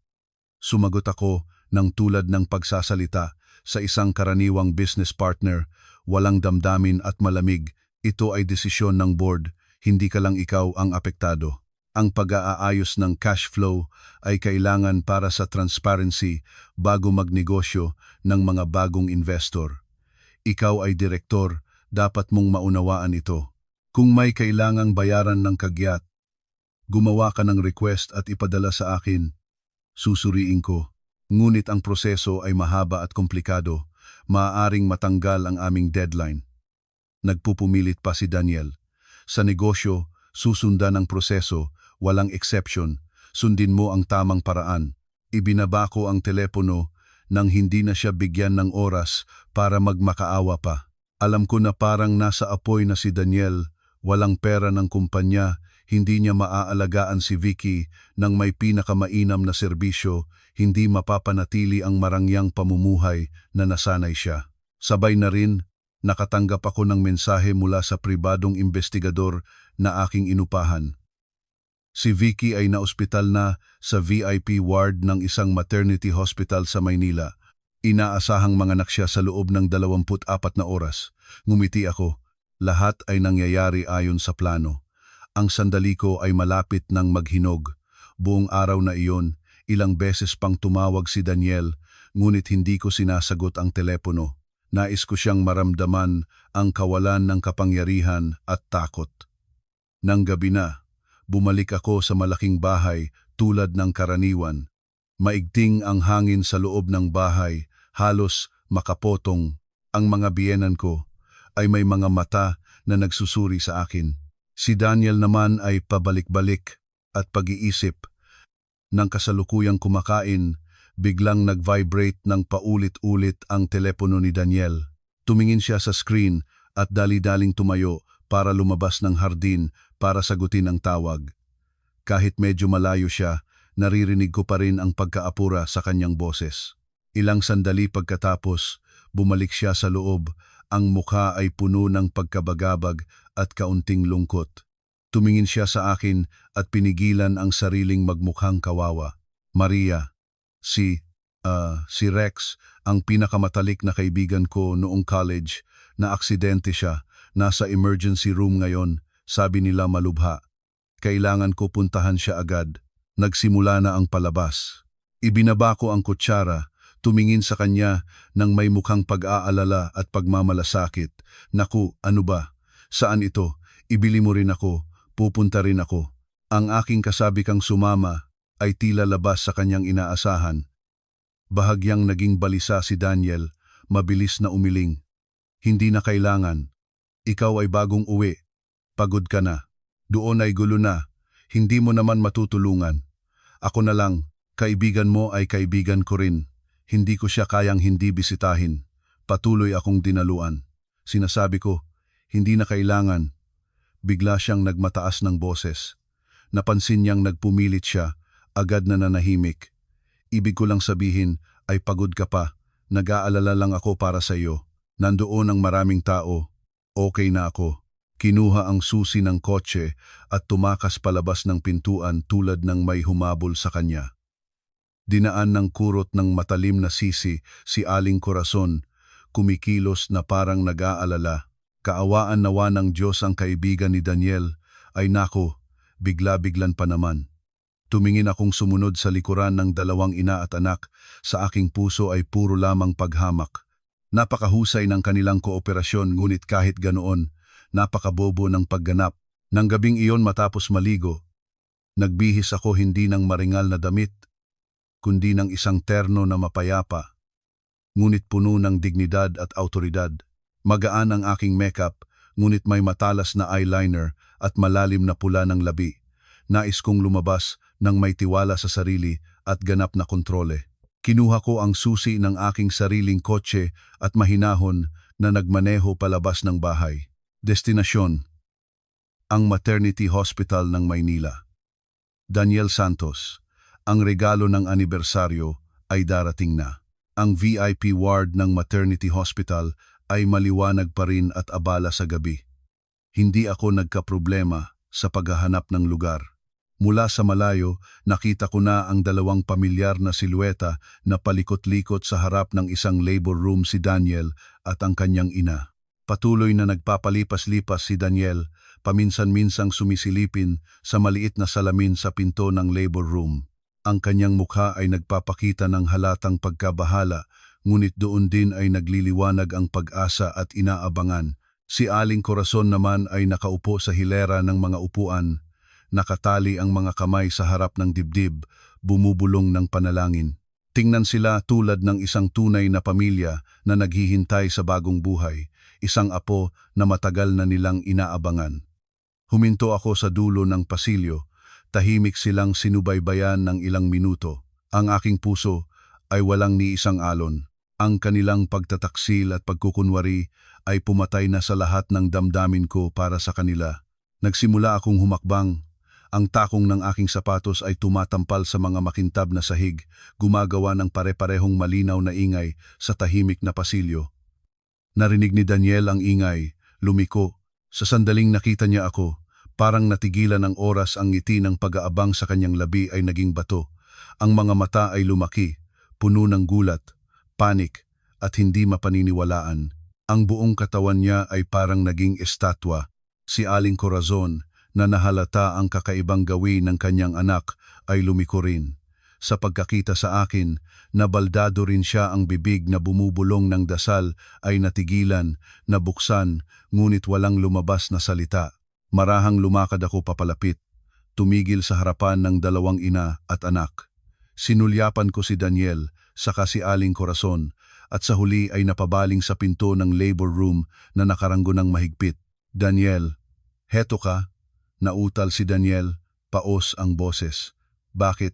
Sumagot ako ng tulad ng pagsasalita sa isang karaniwang business partner, walang damdamin at malamig. "Ito ay desisyon ng board, hindi ka lang ikaw ang apektado. Ang pag-aayos ng cash flow ay kailangan para sa transparency bago magnegosyo ng mga bagong investor. Ikaw ay direktor, dapat mong maunawaan ito. Kung may kailangang bayaran ng kagyat, gumawa ka ng request at ipadala sa akin. Susuriin ko. Ngunit ang proseso ay mahaba at komplikado. Maaaring matanggal ang aming deadline." Nagpupumilit pa si Daniel. "Sa negosyo, susundan ang proseso, walang exception. Sundin mo ang tamang paraan." Ibinaba ko ang telepono nang hindi na siya bigyan ng oras para magmakaawa pa. Alam ko na parang nasa apoy na si Daniel, walang pera ng kumpanya, hindi niya maaalagaan si Vicky ng may pinakamainam na serbisyo, hindi mapapanatili ang marangyang pamumuhay na nasanay siya. Sabay na rin, nakatanggap ako ng mensahe mula sa pribadong investigador na aking inupahan. Si Vicky ay naospital na sa VIP ward ng isang maternity hospital sa Maynila. Inaasahang manganak siya sa loob ng 24 na oras. Ngumiti ako. Lahat ay nangyayari ayon sa plano. Ang sandali ko ay malapit ng maghinog. Buong araw na iyon, ilang beses pang tumawag si Daniel, ngunit hindi ko sinasagot ang telepono. Nais ko siyang maramdaman ang kawalan ng kapangyarihan at takot. Nang gabi na, bumalik ako sa malaking bahay tulad ng karaniwan. Maigting ang hangin sa loob ng bahay, halos makapotong. Ang mga biyenan ko ay may mga mata na nagsusuri sa akin. Si Daniel naman ay pabalik-balik at pag-iisip. Nang kasalukuyang kumakain, biglang nag-vibrate ng paulit-ulit ang telepono ni Daniel. Tumingin siya sa screen at dali-daling tumayo para lumabas ng hardin para sagutin ang tawag. Kahit medyo malayo siya, naririnig ko pa rin ang pagkaapura sa kanyang boses. Ilang sandali pagkatapos, bumalik siya sa loob. Ang mukha ay puno ng pagkabagabag at kaunting lungkot. Tumingin siya sa akin at pinigilan ang sariling magmukhang kawawa. "Maria, si Rex, ang pinakamatalik na kaibigan ko noong college, na aksidente siya, nasa emergency room ngayon," sabi nila malubha. Kailangan ko puntahan siya agad. Nagsimula na ang palabas. Ibinaba ko ang kutsara, tumingin sa kanya nang may mukhang pag-aalala at pagmamalasakit. "Naku, ano ba? Saan ito? Ibili mo rin ako, pupunta rin ako." Ang aking kasabikang sumama ay tila labas sa kanyang inaasahan. Bahagyang naging balisa si Daniel, mabilis na umiling. "Hindi na kailangan. Ikaw ay bagong uwi. Pagod ka na. Doon ay gulo na. Hindi mo naman matutulungan. Ako na lang, kaibigan mo ay kaibigan ko rin. Hindi ko siya kayang hindi bisitahin." Patuloy akong dinaluan. Sinasabi ko, "Hindi na kailangan." Bigla siyang nagmataas ng boses. Napansin niyang nagpumilit siya, agad na nanahimik. "Ibig ko lang sabihin ay pagod ka pa. Nag-aalala lang ako para sa iyo." Nandoon ang maraming tao. Okay na ako. Kinuha ang susi ng kotse at tumakas palabas ng pintuan tulad ng may humabol sa kanya. Dinaan ng kurot ng matalim na sisi si Aling Corazon, kumikilos na parang nag-aalala. Kaawaan nawa ng Diyos ang kaibigan ni Daniel. Ay nako, bigla-biglan pa naman. Tumingin akong sumunod sa likuran ng dalawang ina at anak. Sa aking puso ay puro lamang paghamak. Napakahusay ng kanilang kooperasyon, ngunit kahit ganoon, napakabobo ng pagganap. Nang gabing iyon matapos maligo, nagbihis ako hindi ng maringal na damit, kundi ng isang terno na mapayapa, ngunit puno ng dignidad at autoridad. Magaan ang aking makeup, ngunit may matalas na eyeliner at malalim na pula ng labi. Nais kong lumabas nang may tiwala sa sarili at ganap na kontrole. Kinuha ko ang susi ng aking sariling kotse at mahinahon na nagmaneho palabas ng bahay. Destinasyon: ang Maternity Hospital ng Maynila. Daniel Santos, ang regalo ng anibersaryo ay darating na. Ang VIP ward ng Maternity Hospital ay maliwanag pa rin at abala sa gabi. Hindi ako nagkaproblema sa paghahanap ng lugar. Mula sa malayo, nakita ko na ang dalawang pamilyar na silweta na palikot-likot sa harap ng isang labor room, si Daniel at ang kanyang ina. Patuloy na nagpapalipas-lipas si Daniel, paminsan-minsang sumisilipin sa maliit na salamin sa pinto ng labor room. Ang kanyang mukha ay nagpapakita ng halatang pagkabahala, ngunit doon din ay nagliliwanag ang pag-asa at inaabangan. Si Aling Corazon naman ay nakaupo sa hilera ng mga upuan, nakatali ang mga kamay sa harap ng dibdib, bumubulong ng panalangin. Tingnan sila tulad ng isang tunay na pamilya na naghihintay sa bagong buhay, isang apo na matagal na nilang inaabangan. Huminto ako sa dulo ng pasilyo, tahimik silang sinubaybayan ng ilang minuto. Ang aking puso ay walang ni isang alon. Ang kanilang pagtataksil at pagkukunwari ay pumatay na sa lahat ng damdamin ko para sa kanila. Nagsimula akong humakbang. Ang takong ng aking sapatos ay tumatampal sa mga makintab na sahig, gumagawa ng pare-parehong malinaw na ingay sa tahimik na pasilyo. Narinig ni Daniel ang ingay, lumiko. Sa sandaling nakita niya ako, parang natigilan ng oras. Ang ngiti ng pag-aabang sa kanyang labi ay naging bato. Ang mga mata ay lumaki, puno ng gulat, panik, at hindi mapaniniwalaan. Ang buong katawan niya ay parang naging estatwa. Si Aling Corazon, na nahalata ang kakaibang gawin ng kanyang anak, ay lumiko rin. Sa pagkakita sa akin, nabaldado rin siya. Ang bibig na bumubulong ng dasal ay natigilan, nabuksan, ngunit walang lumabas na salita. Marahang lumakad ako papalapit, tumigil sa harapan ng dalawang ina at anak. Sinulyapan ko si Daniel, saka si Aling Corazon, at sa huli ay napabaling sa pinto ng labor room na nakaranggo ng mahigpit. Daniel, heto ka? Nautal si Daniel, paos ang boses. Bakit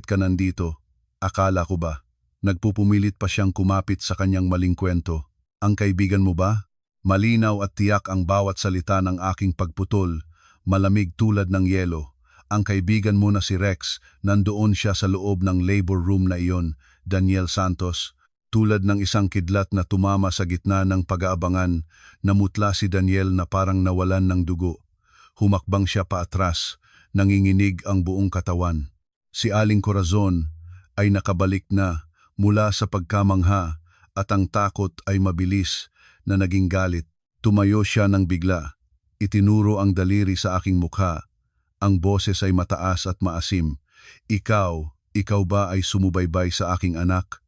ka nandito? Akala ko ba? Nagpupumilit pa siyang kumapit sa kanyang maling kwento. Ang kaibigan mo ba? Malinaw at tiyak ang bawat salita ng aking pagputol, malamig tulad ng yelo. Ang kaibigan mo na si Rex, nandoon siya sa loob ng labor room na iyon, Daniel Santos. Tulad ng isang kidlat na tumama sa gitna ng pag-aabangan, namutla si Daniel na parang nawalan ng dugo. Humakbang siya paatras, nanginginig ang buong katawan. Si Aling Corazon ay nakabalik na mula sa pagkamangha, at ang takot ay mabilis na naging galit. Tumayo siya ng bigla. Itinuro ang daliri sa aking mukha. Ang boses ay mataas at maasim. Ikaw ba ay sumubaybay sa aking anak?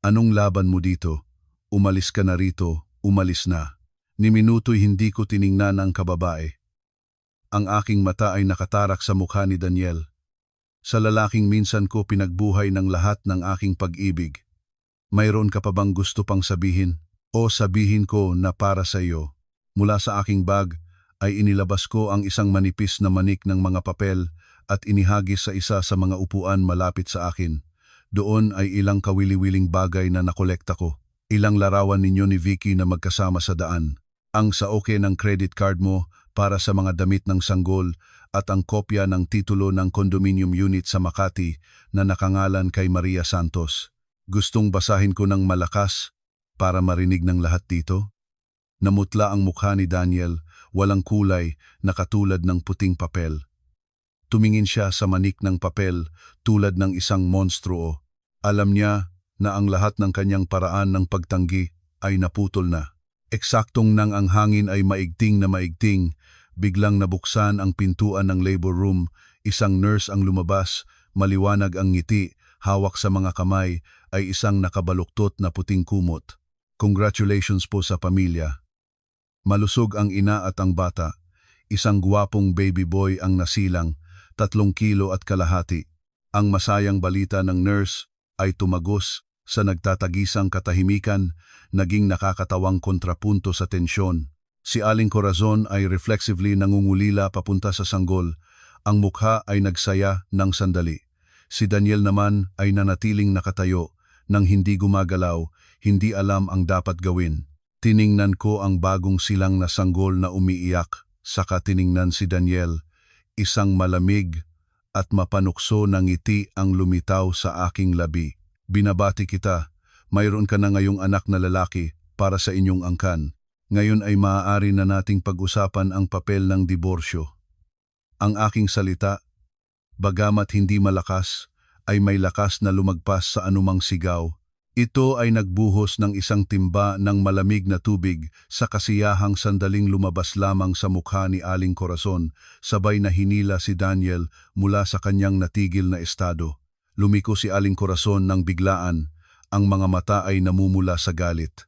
Anong laban mo dito? Umalis ka na rito, umalis na. Ni minuto'y hindi ko tiningnan ang kababae. Ang aking mata ay nakatarak sa mukha ni Daniel. Sa lalaking minsan ko pinagbuhay ng lahat ng aking pag-ibig. Mayroon ka pa bang gusto pang sabihin? O sabihin ko na para sa iyo? Mula sa aking bag ay inilabas ko ang isang manipis na manik ng mga papel at inihagis sa isa sa mga upuan malapit sa akin. Doon ay ilang kawili-wiling bagay na nakolekta ko. Ilang larawan ninyo ni Vicky na magkasama sa daan. Ang saoke ng credit card mo para sa mga damit ng sanggol at ang kopya ng titulo ng condominium unit sa Makati na nakangalan kay Maria Santos. Gustong basahin ko ng malakas para marinig ng lahat dito? Namutla ang mukha ni Daniel, walang kulay na katulad ng puting papel. Tumingin siya sa manik ng papel tulad ng isang monstruo. Alam niya na ang lahat ng kanyang paraan ng pagtanggi ay naputol na. Eksaktong nang ang hangin ay maigting na maigting, biglang nabuksan ang pintuan ng labor room, isang nurse ang lumabas, maliwanag ang ngiti, hawak sa mga kamay ay isang nakabaluktot na puting kumot. Congratulations po sa pamilya. Malusog ang ina at ang bata. Isang guwapong baby boy ang nasilang, 3 kilo at kalahati. Ang masayang balita ng nurse ay tumagos sa nagtatagisang katahimikan, naging nakakatawang kontrapunto sa tensyon. Si Aling Corazon ay reflexively nangungulila papunta sa sanggol. Ang mukha ay nagsaya ng sandali. Si Daniel naman ay nanatiling nakatayo, nang hindi gumagalaw, hindi alam ang dapat gawin. Tiningnan ko ang bagong silang na sanggol na umiiyak, saka tiningnan si Daniel. Isang malamig at mapanukso na ngiti ang lumitaw sa aking labi. Binabati kita, mayroon ka na ngayong anak na lalaki para sa inyong angkan. Ngayon ay maaari na nating pag-usapan ang papel ng diborsyo. Ang aking salita, bagamat hindi malakas, ay may lakas na lumagpas sa anumang sigaw. Ito ay nagbuhos ng isang timba ng malamig na tubig sa kasiyahang sandaling lumabas lamang sa mukha ni Aling Corazon, sabay na hinila si Daniel mula sa kanyang natigil na estado. Lumiko si Aling Corazon ng biglaan, ang mga mata ay namumula sa galit.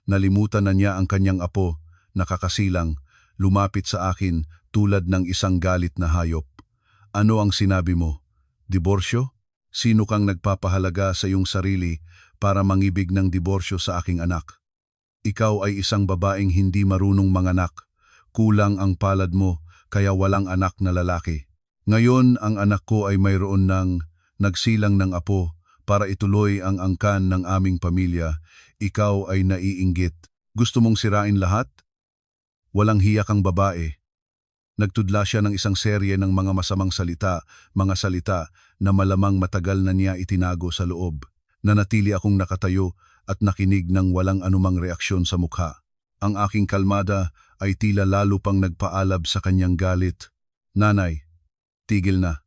Nalimutan na niya ang kanyang apo, nakakasilang, lumapit sa akin tulad ng isang galit na hayop. Ano ang sinabi mo? Diborsyo? Sino kang nagpapahalaga sa iyong sarili para mangibig ng diborsyo sa aking anak? Ikaw ay isang babaeng hindi marunong manganak. Kulang ang palad mo, kaya walang anak na lalaki. Ngayon ang anak ko ay mayroon ng nagsilang ng apo para ituloy ang angkan ng aming pamilya. Ikaw ay naiinggit. Gusto mong sirain lahat? Walang hiya kang babae. Nagtudla siya ng isang serye ng mga masamang salita, mga salita na malamang matagal na niya itinago sa loob. Nanatili akong nakatayo at nakinig ng walang anumang reaksyon sa mukha. Ang aking kalmada ay tila lalo pang nagpaalab sa kanyang galit. Nanay, tigil na.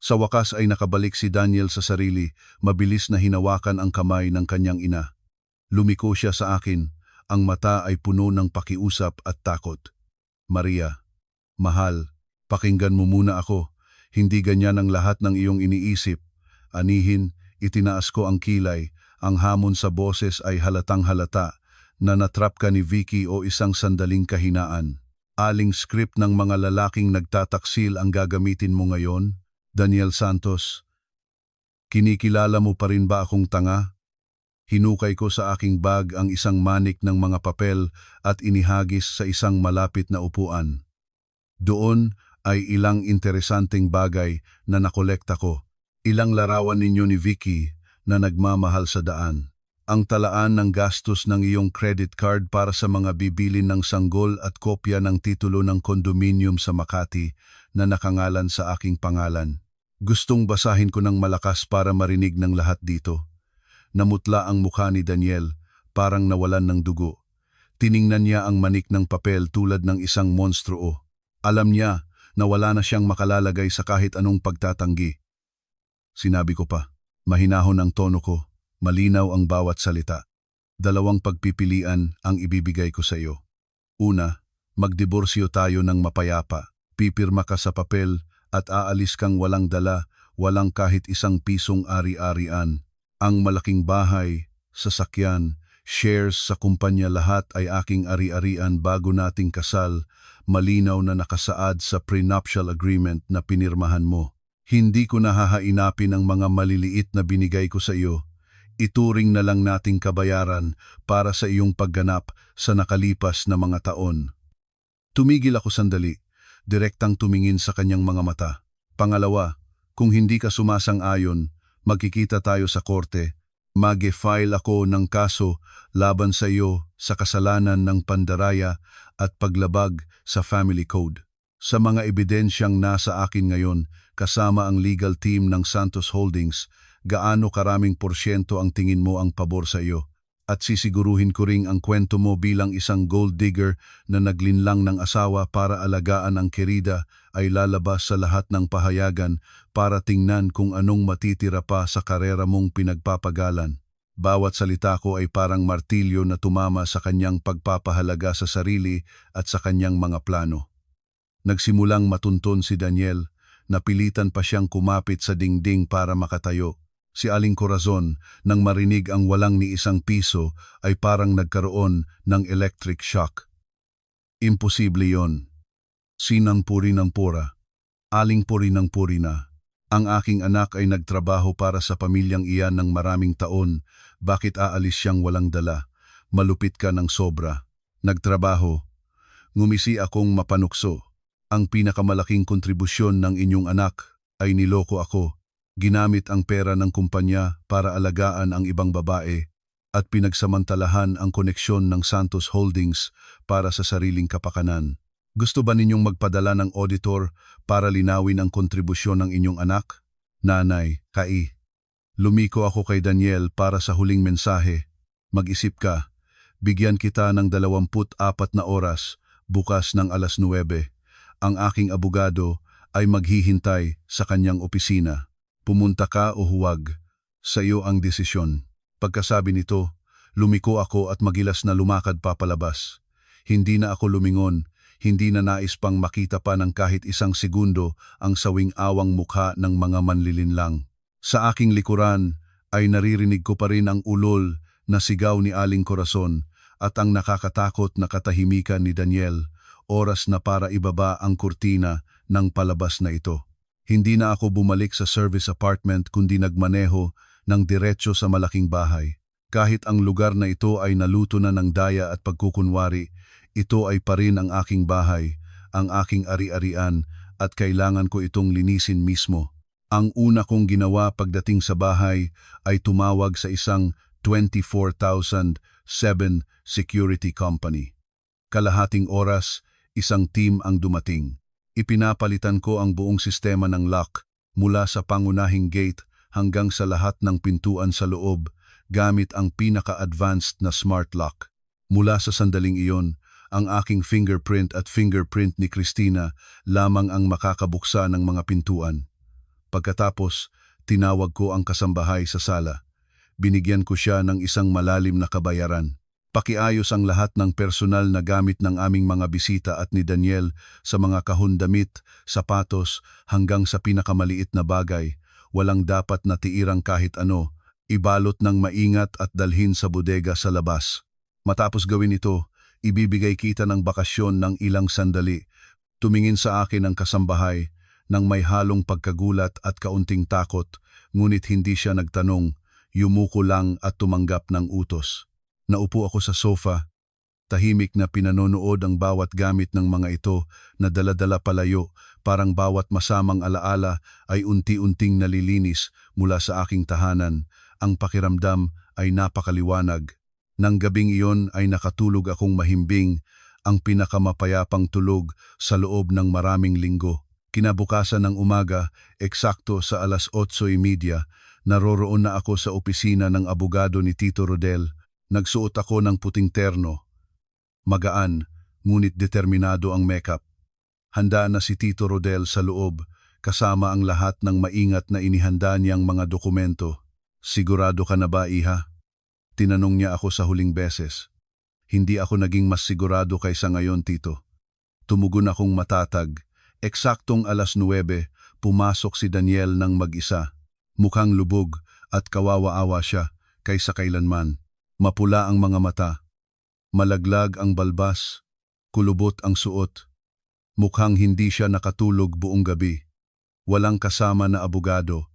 Sa wakas ay nakabalik si Daniel sa sarili, mabilis na hinawakan ang kamay ng kanyang ina. Lumiko siya sa akin, ang mata ay puno ng pakiusap at takot. Maria, mahal, pakinggan mo muna ako. Hindi ganyan ang lahat ng iyong iniisip. Anihin, itinaas ko ang kilay, ang hamon sa boses ay halatang halata, na natrap ka ni Vicky o isang sandaling kahinaan. Aling script ng mga lalaking nagtataksil ang gagamitin mo ngayon? Daniel Santos, kinikilala mo pa rin ba akong tanga? Hinukay ko sa aking bag ang isang manik ng mga papel at inihagis sa isang malapit na upuan. Doon ay ilang interesanteng bagay na nakolekta ko. Ilang larawan ninyo ni Vicky na nagmamahal sa daan. Ang talaan ng gastos ng iyong credit card para sa mga bibilin ng sanggol at kopya ng titulo ng kondominium sa Makati na nakangalan sa aking pangalan. Gustong basahin ko ng malakas para marinig ng lahat dito. Namutla ang mukha ni Daniel, parang nawalan ng dugo. Tiningnan niya ang manik ng papel tulad ng isang monstruo. Alam niya na wala na siyang makalalagay sa kahit anong pagtatanggi. Sinabi ko pa, mahinahon ang tono ko, malinaw ang bawat salita. 2 pagpipilian ang ibibigay ko sa iyo. Una, magdiborsyo tayo ng mapayapa. Pipirma ka sa papel at aalis kang walang dala, walang kahit isang pisong ari-arian. Ang malaking bahay, sasakyan, shares sa kumpanya lahat ay aking ari-arian bago nating kasal, malinaw na nakasaad sa prenuptial agreement na pinirmahan mo. Hindi ko nahahainapin ang mga maliliit na binigay ko sa iyo. Ituring na lang nating kabayaran para sa iyong pagganap sa nakalipas na mga taon. Tumigil ako sandali, direktang tumingin sa kanyang mga mata. Pangalawa, kung hindi ka sumasang-ayon, magkikita tayo sa korte. Mag-file ako ng kaso laban sa iyo sa kasalanan ng pandaraya at paglabag sa family code. Sa mga ebidensyang nasa akin ngayon, kasama ang legal team ng Santos Holdings, gaano karaming porsyento ang tingin mo ang pabor sa iyo? At sisiguruhin ko ring ang kwento mo bilang isang gold digger na naglinlang ng asawa para alagaan ang kerida ay lalabas sa lahat ng pahayagan para tingnan kung anong matitira pa sa karera mong pinagpapagalan. Bawat salita ko ay parang martilyo na tumama sa kanyang pagpapahalaga sa sarili at sa kanyang mga plano. Nagsimulang matunton si Daniel, napilitan pa siyang kumapit sa dingding para makatayo. Si Aling Corazon, nang marinig ang walang ni isang piso, ay parang nagkaroon ng electric shock. Imposible yon. Sinang puri ng pura. Aling puri ng puri na. Ang aking anak ay nagtrabaho para sa pamilyang iyan ng maraming taon. Bakit aalis siyang walang dala? Malupit ka ng sobra. Nagtrabaho. Ngumisi akong mapanukso. Ang pinakamalaking kontribusyon ng inyong anak ay niloko ako. Ginamit ang pera ng kumpanya para alagaan ang ibang babae at pinagsamantalahan ang koneksyon ng Santos Holdings para sa sariling kapakanan. Gusto ba ninyong magpadala ng auditor para linawin ang kontribusyon ng inyong anak? Nanay, Kai. Lumiko ako kay Daniel para sa huling mensahe. Mag-isip ka. Bigyan kita ng 24 na oras bukas ng 9:00. Ang aking abogado ay maghihintay sa kanyang opisina. Pumunta ka o huwag, sa iyo ang desisyon. Pagkasabi nito, lumiko ako at magilas na lumakad papalabas. Hindi na ako lumingon, hindi na nais pang makita pa ng kahit isang segundo ang sawing-awang mukha ng mga manlilinlang. Sa aking likuran ay naririnig ko pa rin ang ulol na sigaw ni Aling Corazon at ang nakakatakot na katahimikan ni Daniel, oras na para ibaba ang kurtina ng palabas na ito. Hindi na ako bumalik sa service apartment kundi nagmaneho ng diretso sa malaking bahay. Kahit ang lugar na ito ay naluto na ng daya at pagkukunwari, ito ay pa rin ang aking bahay, ang aking ari-arian at kailangan ko itong linisin mismo. Ang una kong ginawa pagdating sa bahay ay tumawag sa isang 24,007 security company. Kalahating oras, isang team ang dumating. Ipinapalitan ko ang buong sistema ng lock mula sa pangunahing gate hanggang sa lahat ng pintuan sa loob gamit ang pinaka-advanced na smart lock. Mula sa sandaling iyon, ang aking fingerprint at fingerprint ni Christina lamang ang makakabuksa ng mga pintuan. Pagkatapos, tinawag ko ang kasambahay sa sala. Binigyan ko siya ng isang malalim na kabayaran. Pakiayos ang lahat ng personal na gamit ng aming mga bisita at ni Daniel sa mga kahon damit, sapatos, hanggang sa pinakamaliit na bagay. Walang dapat na tiirang kahit ano, ibalot ng maingat at dalhin sa bodega sa labas. Matapos gawin ito, ibibigay kita ng bakasyon ng ilang sandali. Tumingin sa akin ang kasambahay nang may halong pagkagulat at kaunting takot, ngunit hindi siya nagtanong, yumuko lang at tumanggap ng utos. Naupo ako sa sofa, tahimik na pinanonood ang bawat gamit ng mga ito na dala-dala palayo, parang bawat masamang alaala ay unti-unting nalilinis mula sa aking tahanan. Ang pakiramdam ay napakaliwanag. Nang gabing iyon ay nakatulog akong mahimbing, ang pinakamapayapang tulog sa loob ng maraming linggo. Kinabukasan ng umaga, eksakto sa 8:30, naroroon na ako sa opisina ng abogado ni Tito Rodel. Nagsuot ako ng puting terno. Magaan, ngunit determinado ang makeup. Handa na si Tito Rodel sa loob, kasama ang lahat ng maingat na inihanda niyang mga dokumento. Sigurado ka na ba, iha? Tinanong niya ako sa huling beses. Hindi ako naging mas sigurado kaysa ngayon, Tito. Tumugon akong matatag. Eksaktong 9:00, pumasok si Daniel ng mag-isa. Mukhang lubog at kawawa-awa siya kaysa kailanman. Mapula ang mga mata, malaglag ang balbas, kulubot ang suot. Mukhang hindi siya nakatulog buong gabi. Walang kasama na abogado.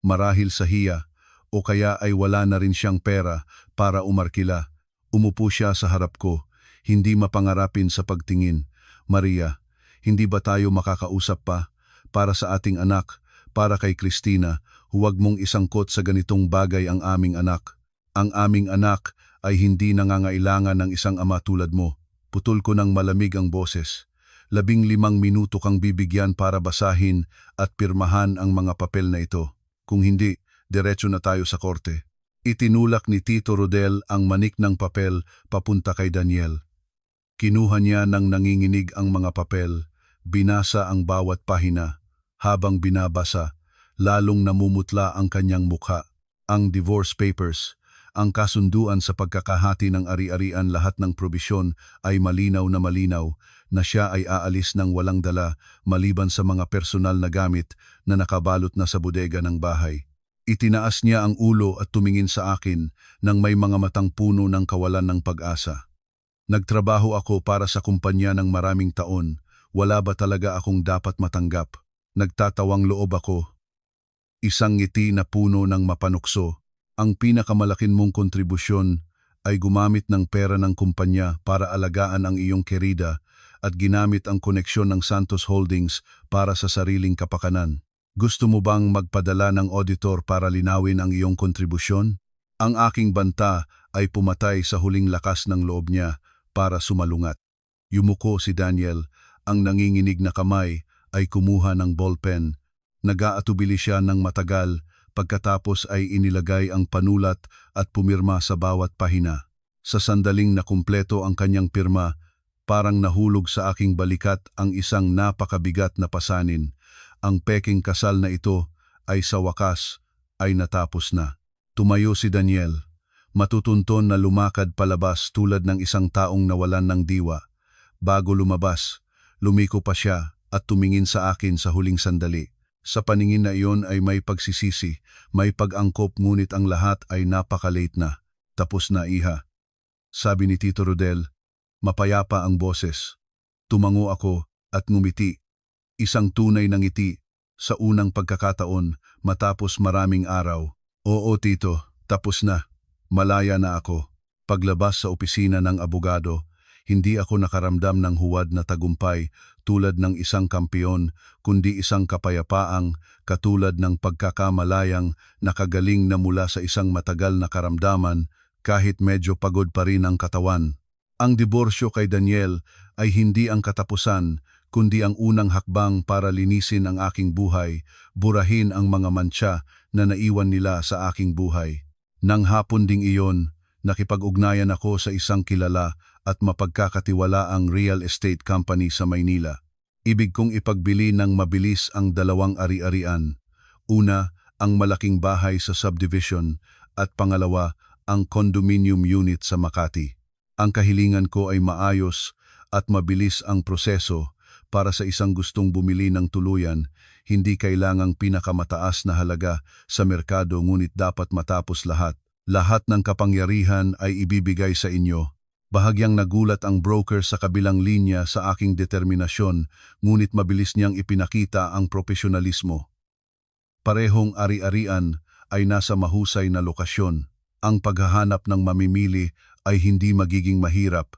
Marahil sa hiya o kaya ay wala na rin siyang pera para umarkila. Umupo siya sa harap ko, hindi mapangarapin sa pagtingin. Maria, hindi ba tayo makakausap pa? Para sa ating anak, para kay Christina, huwag mong isangkot sa ganitong bagay ang aming anak. Ang aming anak ay hindi nangangailangan ng isang ama tulad mo. Putol ko ng malamig ang boses. 15 minuto kang bibigyan para basahin at pirmahan ang mga papel na ito. Kung hindi, diretso na tayo sa korte. Itinulak ni Tito Rodel ang manik ng papel papunta kay Daniel. Kinuha niya ng nanginginig ang mga papel, binasa ang bawat pahina. Habang binabasa, lalong namumutla ang kanyang mukha. Ang divorce papers, ang kasunduan sa pagkakahati ng ari-arian, lahat ng probisyon ay malinaw na siya ay aalis ng walang dala maliban sa mga personal na gamit na nakabalot na sa bodega ng bahay. Itinaas niya ang ulo at tumingin sa akin nang may mga matang puno ng kawalan ng pag-asa. Nagtrabaho ako para sa kumpanya ng maraming taon. Wala ba talaga akong dapat matanggap? Nagtatawang loob ako. Isang ngiti na puno ng mapanukso. Ang pinakamalaking mong kontribusyon ay gumamit ng pera ng kumpanya para alagaan ang iyong kerida at ginamit ang koneksyon ng Santos Holdings para sa sariling kapakanan. Gusto mo bang magpadala ng auditor para linawin ang iyong kontribusyon? Ang aking banta ay pumatay sa huling lakas ng loob niya para sumalungat. Yumuko si Daniel, ang nanginginig na kamay ay kumuha ng ballpen. Nag-aatubili siya ng matagal, pagkatapos ay inilagay ang panulat at pumirma sa bawat pahina. Sa sandaling nakumpleto ang kanyang pirma, parang nahulog sa aking balikat ang isang napakabigat na pasanin. Ang peking kasal na ito ay sa wakas ay natapos na. Tumayo si Daniel, matutunton na lumakad palabas tulad ng isang taong nawalan ng diwa. Bago lumabas, lumiko pa siya at tumingin sa akin sa huling sandali. Sa paningin na iyon ay may pagsisisi, may pag-angkop, ngunit ang lahat ay napaka-late na. Tapos na, iha. Sabi ni Tito Rodel, mapayapa ang boses. Tumango ako at ngumiti. Isang tunay na ngiti sa unang pagkakataon matapos maraming araw. Oo Tito, tapos na. Malaya na ako. Paglabas sa opisina ng abogado, hindi ako nakaramdam ng huwad na tagumpay tulad ng isang kampiyon, kundi isang kapayapaang katulad ng pagkakamalayang nakagaling na mula sa isang matagal na karamdaman kahit medyo pagod pa rin ang katawan. Ang diborsyo kay Daniel ay hindi ang katapusan, kundi ang unang hakbang para linisin ang aking buhay, burahin ang mga mantsa na naiwan nila sa aking buhay. Nang hapon ding iyon, nakipag-ugnayan ako sa isang kilala at mapagkakatiwalaang real estate company sa Maynila. Ibig kong ipagbili ng mabilis ang dalawang ari-arian. Una, ang malaking bahay sa subdivision at pangalawa, ang condominium unit sa Makati. Ang kahilingan ko ay maayos at mabilis ang proseso para sa isang gustong bumili ng tuluyan. Hindi kailangang pinakamataas na halaga sa merkado, ngunit dapat matapos lahat. Lahat ng kapangyarihan ay ibibigay sa inyo. Bahagyang nagulat ang broker sa kabilang linya sa aking determinasyon, ngunit mabilis niyang ipinakita ang profesionalismo. Parehong ari-arian ay nasa mahusay na lokasyon. Ang paghahanap ng mamimili ay hindi magiging mahirap.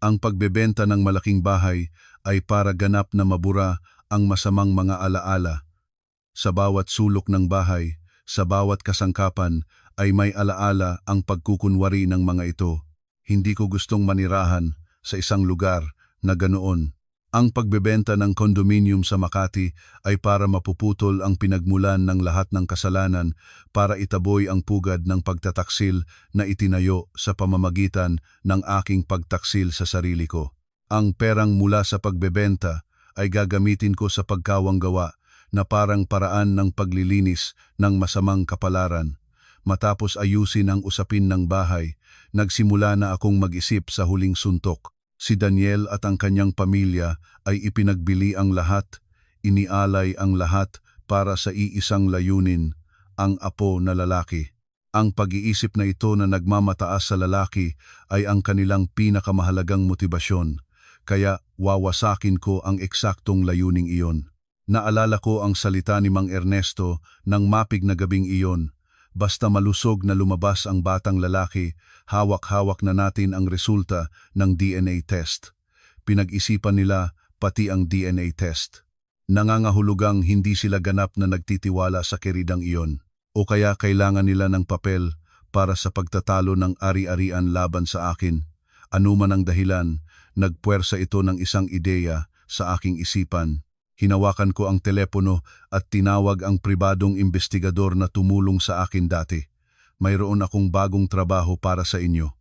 Ang pagbebenta ng malaking bahay ay para ganap na mabura ang masamang mga alaala. Sa bawat sulok ng bahay, sa bawat kasangkapan ay may alaala ang pagkukunwari ng mga ito. Hindi ko gustong manirahan sa isang lugar na ganoon. Ang pagbebenta ng condominium sa Makati ay para mapuputol ang pinagmulan ng lahat ng kasalanan, para itaboy ang pugad ng pagtataksil na itinayo sa pamamagitan ng aking pagtaksil sa sarili ko. Ang perang mula sa pagbebenta ay gagamitin ko sa pagkawanggawa na parang paraan ng paglilinis ng masamang kapalaran. Matapos ayusin ang usapin ng bahay, nagsimula na akong mag-isip sa huling suntok. Si Daniel at ang kanyang pamilya ay ipinagbili ang lahat, inialay ang lahat para sa iisang layunin, ang apo na lalaki. Ang pag-iisip na ito na nagmamataas sa lalaki ay ang kanilang pinakamahalagang motibasyon, kaya wawasakin ko ang eksaktong layuning iyon. Naalala ko ang salita ni Mang Ernesto ng mapig na gabing iyon. Basta malusog na lumabas ang batang lalaki, hawak-hawak na natin ang resulta ng DNA test. Pinag-isipan nila pati ang DNA test. Nangangahulugang hindi sila ganap na nagtitiwala sa keridang iyon. O kaya kailangan nila ng papel para sa pagtatalo ng ari-arian laban sa akin. Ano man ang dahilan, nagpuwersa ito ng isang ideya sa aking isipan. Hinawakan ko ang telepono at tinawag ang pribadong investigador na tumulong sa akin dati. mayroon akong bagong trabaho para sa inyo.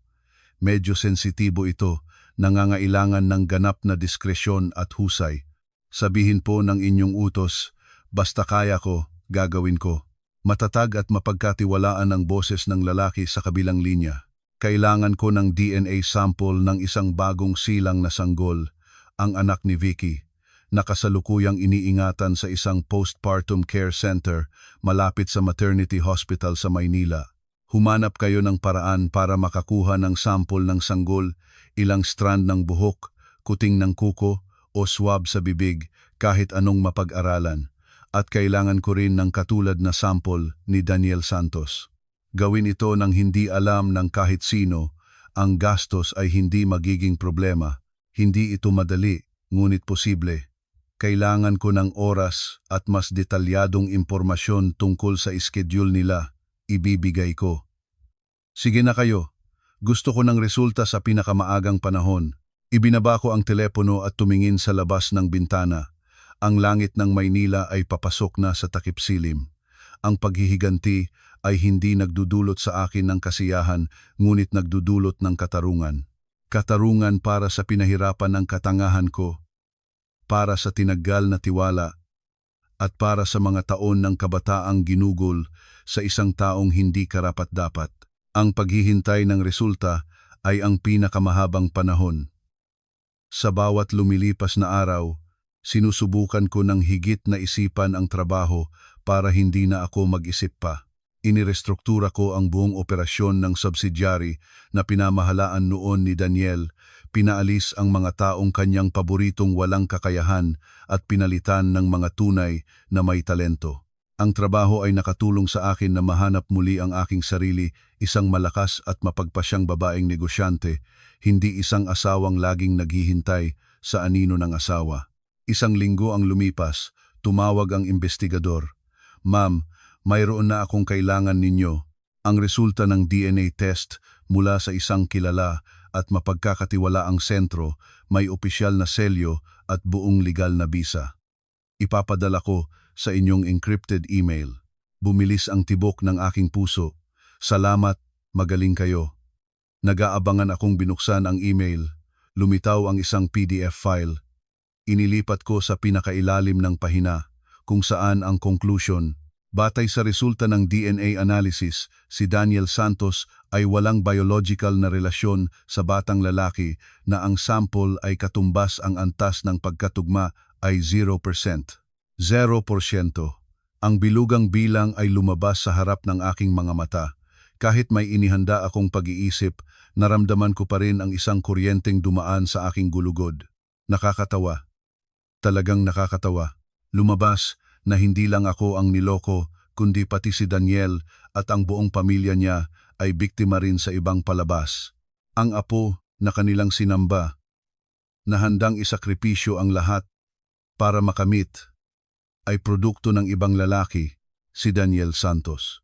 Medyo sensitibo ito, nangangailangan ng ganap na diskresyon at husay. Sabihin po ng inyong utos, basta kaya ko, gagawin ko. Matatag at mapagkatiwalaan ang boses ng lalaki sa kabilang linya. Kailangan ko ng DNA sample ng isang bagong silang na sanggol, ang anak ni Vicky, na kasalukuyang iniingatan sa isang postpartum care center malapit sa maternity hospital sa Maynila. Humanap kayo ng paraan para makakuha ng sample ng sanggol, ilang strand ng buhok, kuting ng kuko o swab sa bibig, kahit anong mapag-aralan. At kailangan ko rin ng katulad na sample ni Daniel Santos. Gawin ito ng hindi alam ng kahit sino, ang gastos ay hindi magiging problema. Hindi ito madali, ngunit posible. Kailangan ko ng oras at mas detalyadong impormasyon tungkol sa schedule nila. Ibibigay ko. Sige na kayo. Gusto ko ng resulta sa pinakamaagang panahon. Ibinaba ko ang telepono at tumingin sa labas ng bintana. Ang langit ng Maynila ay papasok na sa takip-silim. Ang paghihiganti ay hindi nagdudulot sa akin ng kasiyahan, ngunit nagdudulot ng katarungan. Katarungan para sa pinahirapan ng katangahan ko, para sa tinaggal na tiwala, at para sa mga taon ng kabataang ginugol sa isang taong hindi karapat-dapat. Ang paghihintay ng resulta ay ang pinakamahabang panahon. Sa bawat lumilipas na araw, sinusubukan ko ng higit na isipan ang trabaho para hindi na ako mag-isip pa. Inirestruktura ko ang buong operasyon ng subsidiary na pinamahalaan noon ni Daniel, pinaalis ang mga taong kanyang paboritong walang kakayahan at pinalitan ng mga tunay na may talento. Ang trabaho ay nakatulong sa akin na mahanap muli ang aking sarili, isang malakas at mapagpasyang babaeng negosyante, hindi isang asawang laging naghihintay sa anino ng asawa. Isang linggo ang lumipas, tumawag ang investigador. Ma'am, mayroon na akong kailangan ninyo. Ang resulta ng DNA test mula sa isang kilala at mapagkakatiwalaang sentro, may opisyal na selyo at buong legal na bisa. Ipapadala ko sa inyong encrypted email. Bumilis ang tibok ng aking puso. Salamat, magaling kayo. Nag-aabangan akong binuksan ang email. Lumitaw ang isang PDF file. Inilipat ko sa pinakailalim ng pahina, kung saan ang conclusion. Batay sa resulta ng DNA analysis, si Daniel Santos ay walang biological na relasyon sa batang lalaki na ang sample ay katumbas ang antas ng pagkatugma ay 0%. 0%. Ang bilugang bilang ay lumabas sa harap ng aking mga mata. Kahit may inihanda akong pag-iisip, naramdaman ko pa rin ang isang kuryenteng dumaan sa aking gulugod. Nakakatawa. Talagang nakakatawa. Lumabas na hindi lang ako ang niloko, kundi pati si Daniel at ang buong pamilya niya ay biktima rin sa ibang palabas. Ang apo na kanilang sinamba, na handang isakripisyo ang lahat para makamit, ay produkto ng ibang lalaki, si Daniel Santos.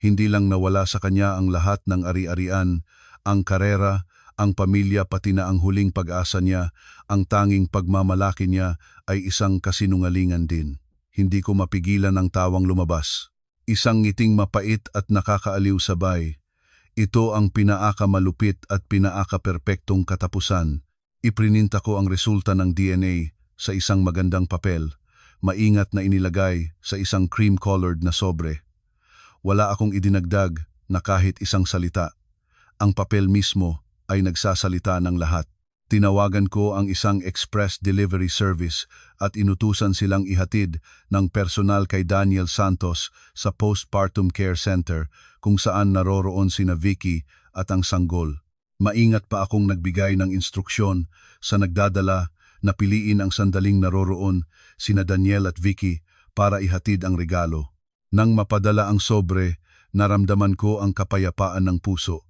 Hindi lang nawala sa kanya ang lahat ng ari-arian, ang karera, ang pamilya pati na ang huling pag-asa niya, ang tanging pagmamalaki niya ay isang kasinungalingan din. Hindi ko mapigilan ang tawang lumabas. Isang ngiting mapait at nakakaaliw sabay. Ito ang pinaakamalupit at pinaakaperpektong katapusan. Iprininta ko ang resulta ng DNA sa isang magandang papel, maingat na inilagay sa isang cream-colored na sobre. Wala akong idinagdag na kahit isang salita. Ang papel mismo ay nagsasalita ng lahat. Tinawagan ko ang isang express delivery service at inutusan silang ihatid ng personal kay Daniel Santos sa postpartum care center kung saan naroroon sina Vicky at ang sanggol. Maingat pa akong nagbigay ng instruksyon sa nagdadala na piliin ang sandaling naroroon sina Daniel at Vicky para ihatid ang regalo. Nang mapadala ang sobre, naramdaman ko ang kapayapaan ng puso.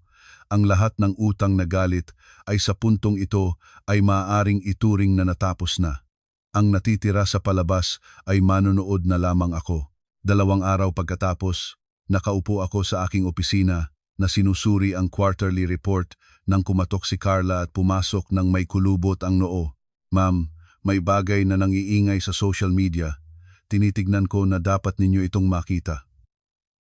Ang lahat ng utang na galit ay sa puntong ito ay maaaring ituring na natapos na. Ang natitira sa palabas ay manonood na lamang ako. 2 araw pagkatapos, nakaupo ako sa aking opisina na sinusuri ang quarterly report nang kumatok si Carla at pumasok ng may kulubot ang noo. Ma'am, may bagay na nangiingay sa social media. Tinitignan ko na dapat ninyo itong makita.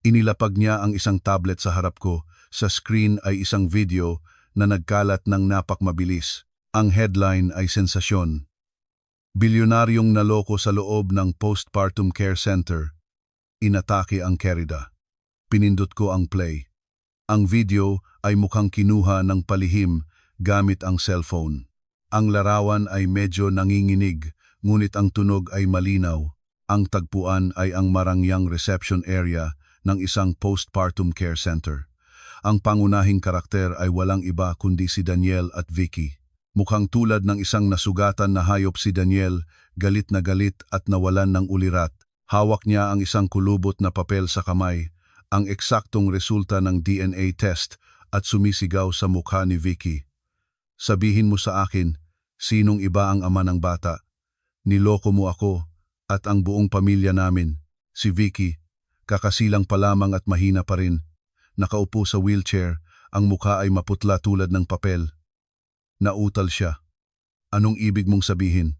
Inilapag niya ang isang tablet sa harap ko. Sa screen ay isang video na nagkalat ng napakmabilis. Ang headline ay sensasyon. Bilyonaryong naloko sa loob ng postpartum care center. Inatake ang Kerida. Pinindot ko ang play. Ang video ay mukhang kinuha ng palihim gamit ang cellphone. Ang larawan ay medyo nanginginig, ngunit ang tunog ay malinaw. Ang tagpuan ay ang marangyang reception area ng isang postpartum care center. Ang pangunahing karakter ay walang iba kundi si Daniel at Vicky. Mukhang tulad ng isang nasugatan na hayop si Daniel, galit na galit at nawalan ng ulirat. Hawak niya ang isang kulubot na papel sa kamay, ang eksaktong resulta ng DNA test at sumisigaw sa mukha ni Vicky. Sabihin mo sa akin, sinong iba ang ama ng bata? Niloko mo ako at ang buong pamilya namin. Si Vicky, kakasilang pa lamang at mahina pa rin. Nakaupo sa wheelchair, ang mukha ay maputla tulad ng papel. Nautal siya. Anong ibig mong sabihin?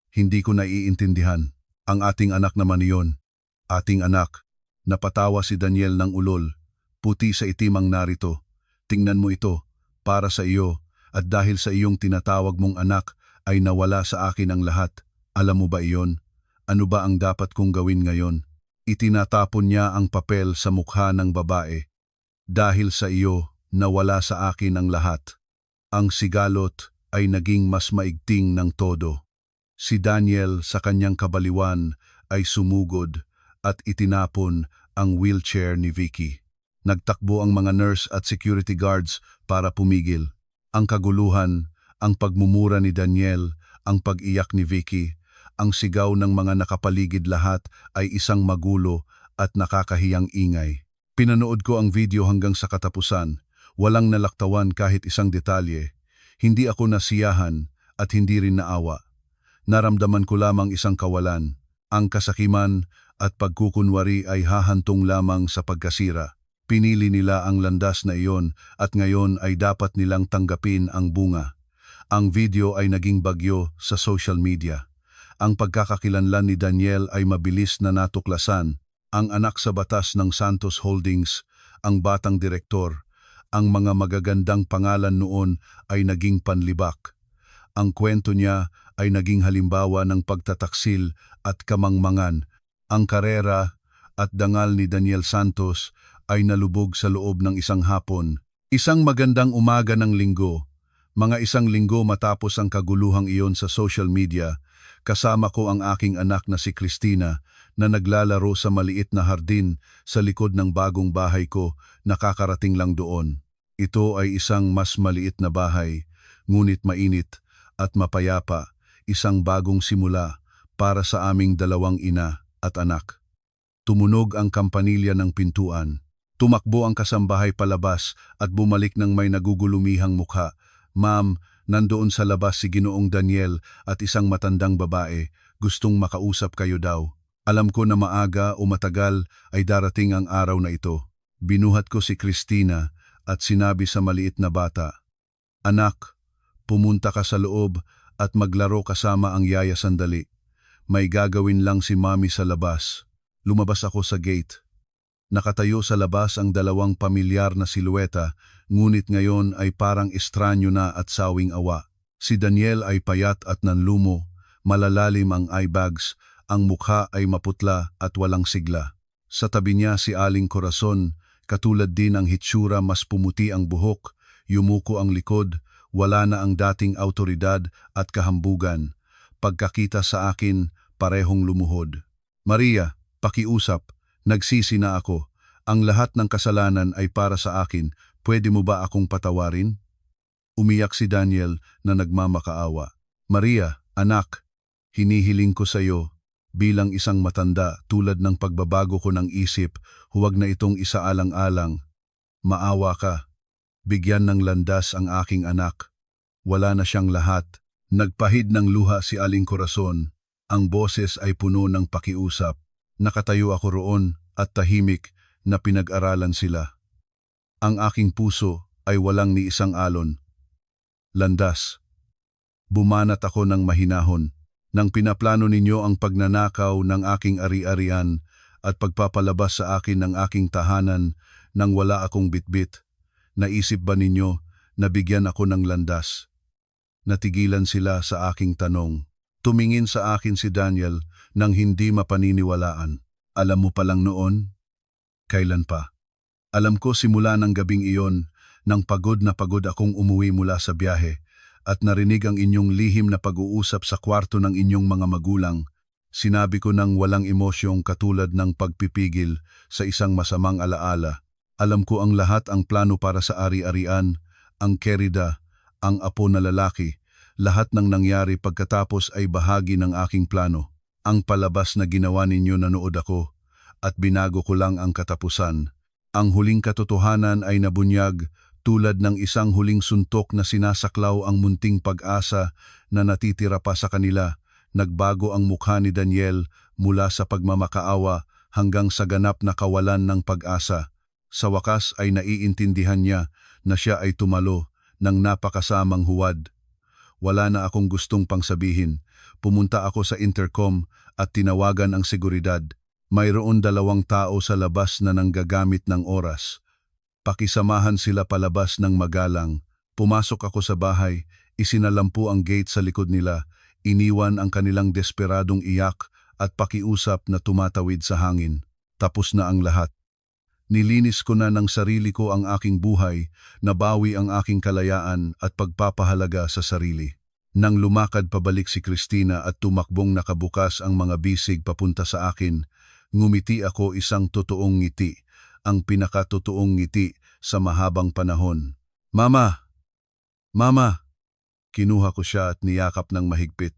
Hindi ko naiintindihan. Ang ating anak naman iyon. Ating anak. Napatawa si Daniel ng ulol. Puti sa itim ang narito. Tingnan mo ito. Para sa iyo. At dahil sa iyong tinatawag mong anak, ay nawala sa akin ang lahat. Alam mo ba iyon? Ano ba ang dapat kong gawin ngayon? Itinatapon niya ang papel sa mukha ng babae. Dahil sa iyo, nawala sa akin ang lahat. Ang sigalot ay naging mas maigting ng todo. Si Daniel sa kanyang kabaliwan ay sumugod at itinapon ang wheelchair ni Vicky. Nagtakbo ang mga nurse at security guards para pumigil. Ang kaguluhan, ang pagmumura ni Daniel, ang pag-iyak ni Vicky, ang sigaw ng mga nakapaligid lahat ay isang magulo at nakakahiyang ingay. Pinanood ko ang video hanggang sa katapusan. Walang nalaktawan kahit isang detalye. Hindi ako nasiyahan at hindi rin naawa. Naramdaman ko lamang isang kawalan. Ang kasakiman at pagkukunwari ay hahantong lamang sa pagkasira. Pinili nila ang landas na iyon at ngayon ay dapat nilang tanggapin ang bunga. Ang video ay naging bagyo sa social media. Ang pagkakakilanlan ni Daniel ay mabilis na natuklasan. Ang anak sa batas ng Santos Holdings, ang batang direktor, ang mga magagandang pangalan noon ay naging panlibak. Ang kwento niya ay naging halimbawa ng pagtataksil at kamangmangan. Ang karera at dangal ni Daniel Santos ay nalubog sa loob ng isang hapon. Isang magandang umaga ng linggo. Mga isang linggo matapos ang kaguluhang iyon sa social media, kasama ko ang aking anak na si Christina na naglalaro sa maliit na hardin sa likod ng bagong bahay ko na kakarating lang doon. Ito ay isang mas maliit na bahay, ngunit mainit at mapayapa, isang bagong simula para sa aming dalawang ina at anak. Tumunog ang kampanilya ng pintuan. Tumakbo ang kasambahay palabas at bumalik ng may nagugulumihang mukha. Ma'am, nandoon sa labas si Ginoong Daniel at isang matandang babae. Gustong makausap kayo daw. Alam ko na maaga o matagal ay darating ang araw na ito. Binuhat ko si Christina at sinabi sa maliit na bata, "Anak, pumunta ka sa loob at maglaro kasama ang yaya sandali. May gagawin lang si Mami sa labas." Lumabas ako sa gate. Nakatayo sa labas ang dalawang pamilyar na silueta, ngunit ngayon ay parang estranyo na at sawing awa. Si Daniel ay payat at nanlumo, malalalim ang eye bags, ang mukha ay maputla at walang sigla. Sa tabi niya si Aling Corazon, katulad din ang hitsura, mas pumuti ang buhok, yumuko ang likod, wala na ang dating autoridad at kahambugan. Pagkakita sa akin, parehong lumuhod. "Maria, pakiusap. Nagsisi na ako. Ang lahat ng kasalanan ay para sa akin. Pwede mo ba akong patawarin?" Umiyak si Daniel na nagmamakaawa. "Maria, anak, hinihiling ko sa iyo, bilang isang matanda tulad ng pagbabago ko ng isip, huwag na itong isaalang-alang. Maawa ka. Bigyan ng landas ang aking anak. Wala na siyang lahat." Nagpahid ng luha si Aling Corazon. Ang boses ay puno ng pakiusap. Nakatayo ako roon at tahimik na pinag-aralan sila. Ang aking puso ay walang ni isang alon. Landas. Bumanat ako ng mahinahon. Nang pinaplano ninyo ang pagnanakaw ng aking ari-arian at pagpapalabas sa akin ng aking tahanan nang wala akong bitbit. Naisip ba ninyo na bigyan ako ng landas? Natigilan sila sa aking tanong. Tumingin sa akin si Daniel nang hindi mapaniniwalaan. Alam mo pa lang noon? Kailan pa? Alam ko simula ng gabing iyon, nang pagod na pagod akong umuwi mula sa biyahe at narinig ang inyong lihim na pag-uusap sa kwarto ng inyong mga magulang. Sinabi ko ng walang emosyong katulad ng pagpipigil sa isang masamang alaala. Alam ko ang lahat ang plano para sa ari-arian, ang kerida, ang apo na lalaki. Lahat ng nangyari pagkatapos ay bahagi ng aking plano. Ang palabas na ginawa ninyo nanood ako at binago ko lang ang katapusan. Ang huling katotohanan ay nabunyag tulad ng isang huling suntok na sinasaklaw ang munting pag-asa na natitira pa sa kanila. Nagbago ang mukha ni Daniel mula sa pagmamakaawa hanggang sa ganap na kawalan ng pag-asa. Sa wakas ay naiintindihan niya na siya ay tumalo ng napakasamang huwad. Wala na akong gustong pang sabihin. Pumunta ako sa intercom at tinawagan ang seguridad. Mayroon 2 tao sa labas na nanggagamit ng oras. Pakisamahan sila palabas ng magalang. Pumasok ako sa bahay, isinalampu ang gate sa likod nila, iniwan ang kanilang desperadong iyak at pakiusap na tumatawid sa hangin. Tapos na ang lahat. Nilinis ko na ng sarili ko ang aking buhay, nabawi ang aking kalayaan at pagpapahalaga sa sarili. Nang lumakad pabalik si Christina at tumakbong nakabukas ang mga bisig papunta sa akin, ngumiti ako isang totoong ngiti, ang pinakatotoong ngiti sa mahabang panahon. Mama! Mama! Kinuha ko siya at niyakap ng mahigpit.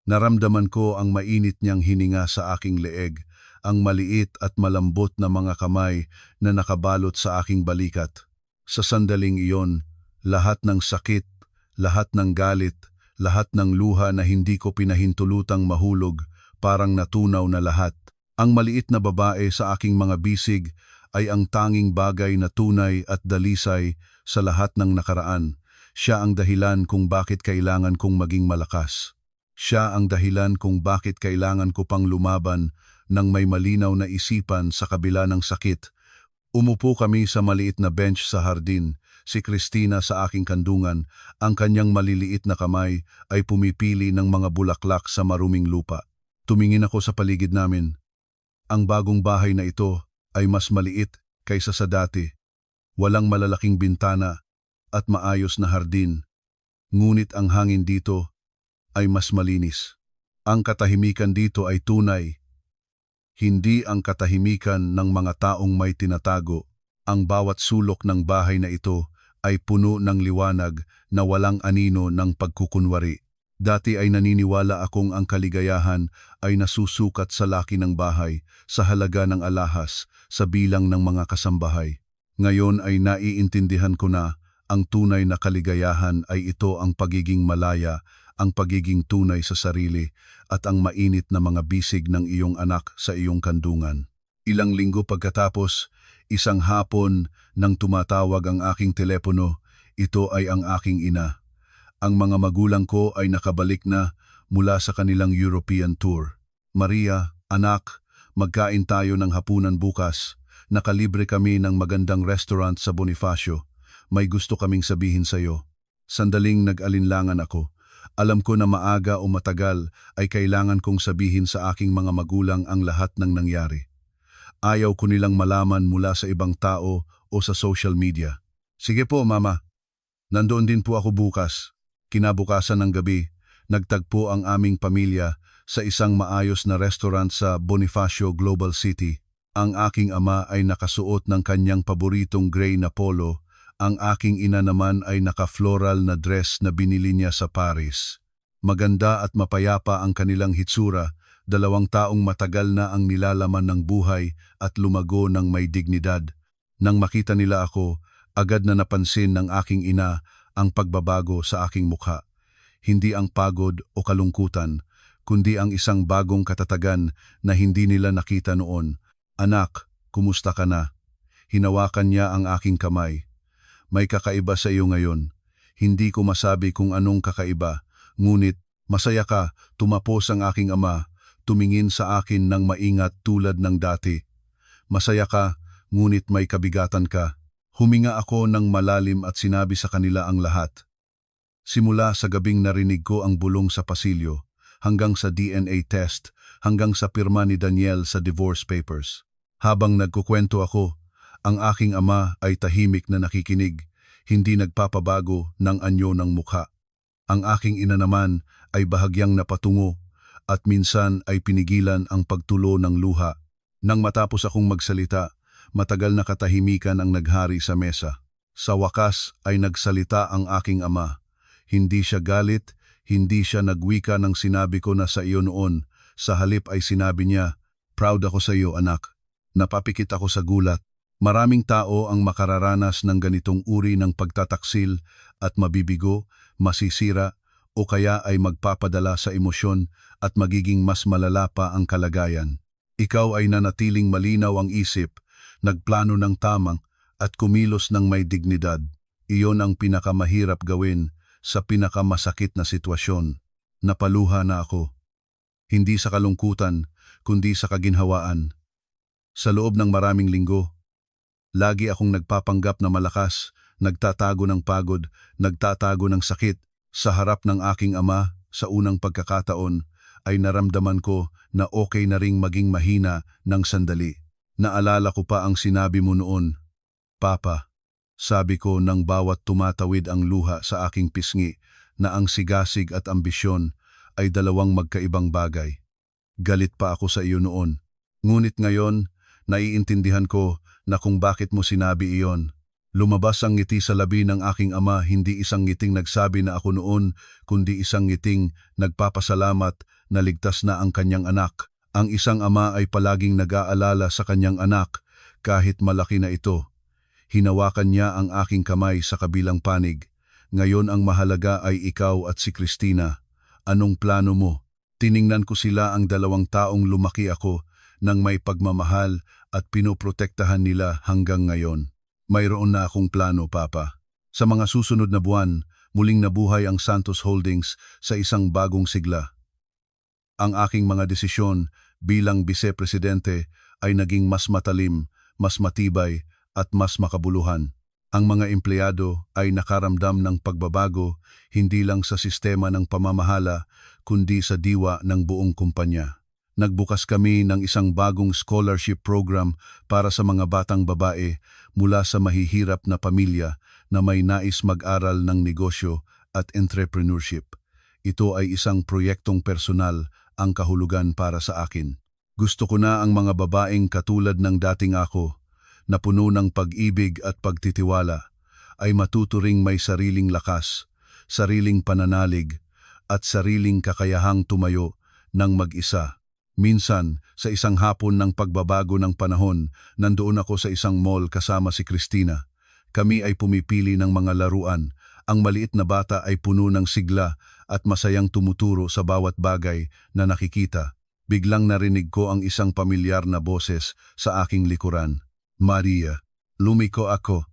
Naramdaman ko ang mainit niyang hininga sa aking leeg, ang maliit at malambot na mga kamay na nakabalot sa aking balikat. Sa sandaling iyon, lahat ng sakit, lahat ng galit, lahat ng luha na hindi ko pinahintulutang mahulog, parang natunaw na lahat. Ang maliit na babae sa aking mga bisig ay ang tanging bagay na tunay at dalisay sa lahat ng nakaraan. Siya ang dahilan kung bakit kailangan kong maging malakas. Siya ang dahilan kung bakit kailangan ko pang lumaban ng may malinaw na isipan sa kabila ng sakit. Umupo kami sa maliit na bench sa hardin. Si Christina sa aking kandungan, ang kanyang maliliit na kamay ay pumipili ng mga bulaklak sa maruming lupa. Tumingin ako sa paligid namin. Ang bagong bahay na ito ay mas maliit kaysa sa dati. Walang malalaking bintana at maayos na hardin. Ngunit ang hangin dito ay mas malinis. Ang katahimikan dito ay tunay. Hindi ang katahimikan ng mga taong may tinatago. Ang bawat sulok ng bahay na ito ay puno ng liwanag na walang anino ng pagkukunwari. Dati ay naniniwala akong ang kaligayahan ay nasusukat sa laki ng bahay, sa halaga ng alahas, sa bilang ng mga kasambahay. Ngayon ay naiintindihan ko na ang tunay na kaligayahan ay ito ang pagiging malaya, ang pagiging tunay sa sarili, at ang mainit na mga bisig ng iyong anak sa iyong kandungan. Ilang linggo pagkatapos, isang hapon nang tumatawag ang aking telepono, ito ay ang aking ina. Ang mga magulang ko ay nakabalik na mula sa kanilang European tour. Maria, anak, magkain tayo ng hapunan bukas. Nakalibre kami ng magandang restaurant sa Bonifacio. May gusto kaming sabihin sa iyo. Sandaling nag-alinlangan ako. Alam ko na maaga o matagal ay kailangan kong sabihin sa aking mga magulang ang lahat ng nangyari. Ayaw ko nilang malaman mula sa ibang tao o sa social media. Sige po, Mama. Nandoon din po ako bukas. Kinabukasan ng gabi, nagtagpo ang aming pamilya sa isang maayos na restaurant sa Bonifacio Global City. Ang aking ama ay nakasuot ng kanyang paboritong gray na polo. Ang aking ina naman ay naka-floral na dress na binili niya sa Paris. Maganda at mapayapa ang kanilang hitsura, 2 taong matagal na ang nilalaman ng buhay at lumago ng may dignidad. Nang makita nila ako, agad na napansin ng aking ina ang pagbabago sa aking mukha. Hindi ang pagod o kalungkutan, kundi ang isang bagong katatagan na hindi nila nakita noon. Anak, kumusta ka na? Hinawakan niya ang aking kamay. May kakaiba sa iyo ngayon. Hindi ko masabi kung anong kakaiba, ngunit masaya ka, tumapos ang aking ama. tumingin sa akin ng maingat tulad ng dati. Masaya ka, ngunit may kabigatan ka. Huminga ako ng malalim at sinabi sa kanila ang lahat. Simula sa gabing narinig ko ang bulong sa pasilyo, hanggang sa DNA test, hanggang sa pirma ni Daniel sa divorce papers. Habang nagkukwento ako, ang aking ama ay tahimik na nakikinig, hindi nagpapabago ng anyo ng mukha. Ang aking ina naman ay bahagyang napatungo at minsan ay pinigilan ang pagtulo ng luha. Nang matapos akong magsalita, matagal na katahimikan ang naghari sa mesa. Sa wakas ay nagsalita ang aking ama. Hindi siya galit, hindi siya nagwika ng sinabi ko na sa iyo noon. Sa halip ay sinabi niya, "Proud ako sa iyo, anak." Napapikit ako sa gulat. Maraming tao ang makararanas ng ganitong uri ng pagtataksil at mabibigo, masisira, o kaya ay magpapadala sa emosyon at magiging mas malala pa ang kalagayan. Ikaw ay nanatiling malinaw ang isip, nagplano ng tamang at kumilos ng may dignidad. Iyon ang pinakamahirap gawin sa pinakamasakit na sitwasyon. Napaluha na ako. Hindi sa kalungkutan, kundi sa kaginhawaan. Sa loob ng maraming linggo, lagi akong nagpapanggap na malakas, nagtatago ng pagod, nagtatago ng sakit. Sa harap ng aking ama, sa unang pagkakataon, ay naramdaman ko na okay na ring maging mahina ng sandali. Naalala ko pa ang sinabi mo noon, "Papa," sabi ko nang bawat tumatawid ang luha sa aking pisngi, na ang sigasig at ambisyon ay dalawang magkaibang bagay. Galit pa ako sa iyo noon. Ngunit ngayon, naiintindihan ko na kung bakit mo sinabi iyon. Lumabas ang ngiti sa labi ng aking ama, hindi isang ngiting nagsabi na ako noon, kundi isang ngiting nagpapasalamat na ligtas na ang kanyang anak. Ang isang ama ay palaging nag-aalala sa kanyang anak, kahit malaki na ito. Hinawakan niya ang aking kamay sa kabilang panig. Ngayon ang mahalaga ay ikaw at si Christina. Anong plano mo? Tiningnan ko sila, ang dalawang taong lumaki ako nang may pagmamahal at pinoprotektahan nila hanggang ngayon. Mayroon na akong plano, Papa. Sa mga susunod na buwan, muling nabuhay ang Santos Holdings sa isang bagong sigla. Ang aking mga desisyon bilang Vice-Presidente ay naging mas matalim, mas matibay at mas makabuluhan. Ang mga empleyado ay nakaramdam ng pagbabago hindi lang sa sistema ng pamamahala kundi sa diwa ng buong kumpanya. Nagbukas kami ng isang bagong scholarship program para sa mga batang babae mula sa mahihirap na pamilya na may nais mag-aral ng negosyo at entrepreneurship. Ito ay isang proyektong personal ang kahulugan para sa akin. Gusto ko na ang mga babaeng katulad ng dating ako, na puno ng pag-ibig at pagtitiwala, ay matuturing may sariling lakas, sariling pananalig, at sariling kakayahang tumayo ng mag-isa. Minsan, sa isang hapon ng pagbabago ng panahon, nandoon ako sa isang mall kasama si Christina. Kami ay pumipili ng mga laruan. Ang maliit na bata ay puno ng sigla at masayang tumuturo sa bawat bagay na nakikita. Biglang narinig ko ang isang pamilyar na boses sa aking likuran. "Maria." Lumiko ako.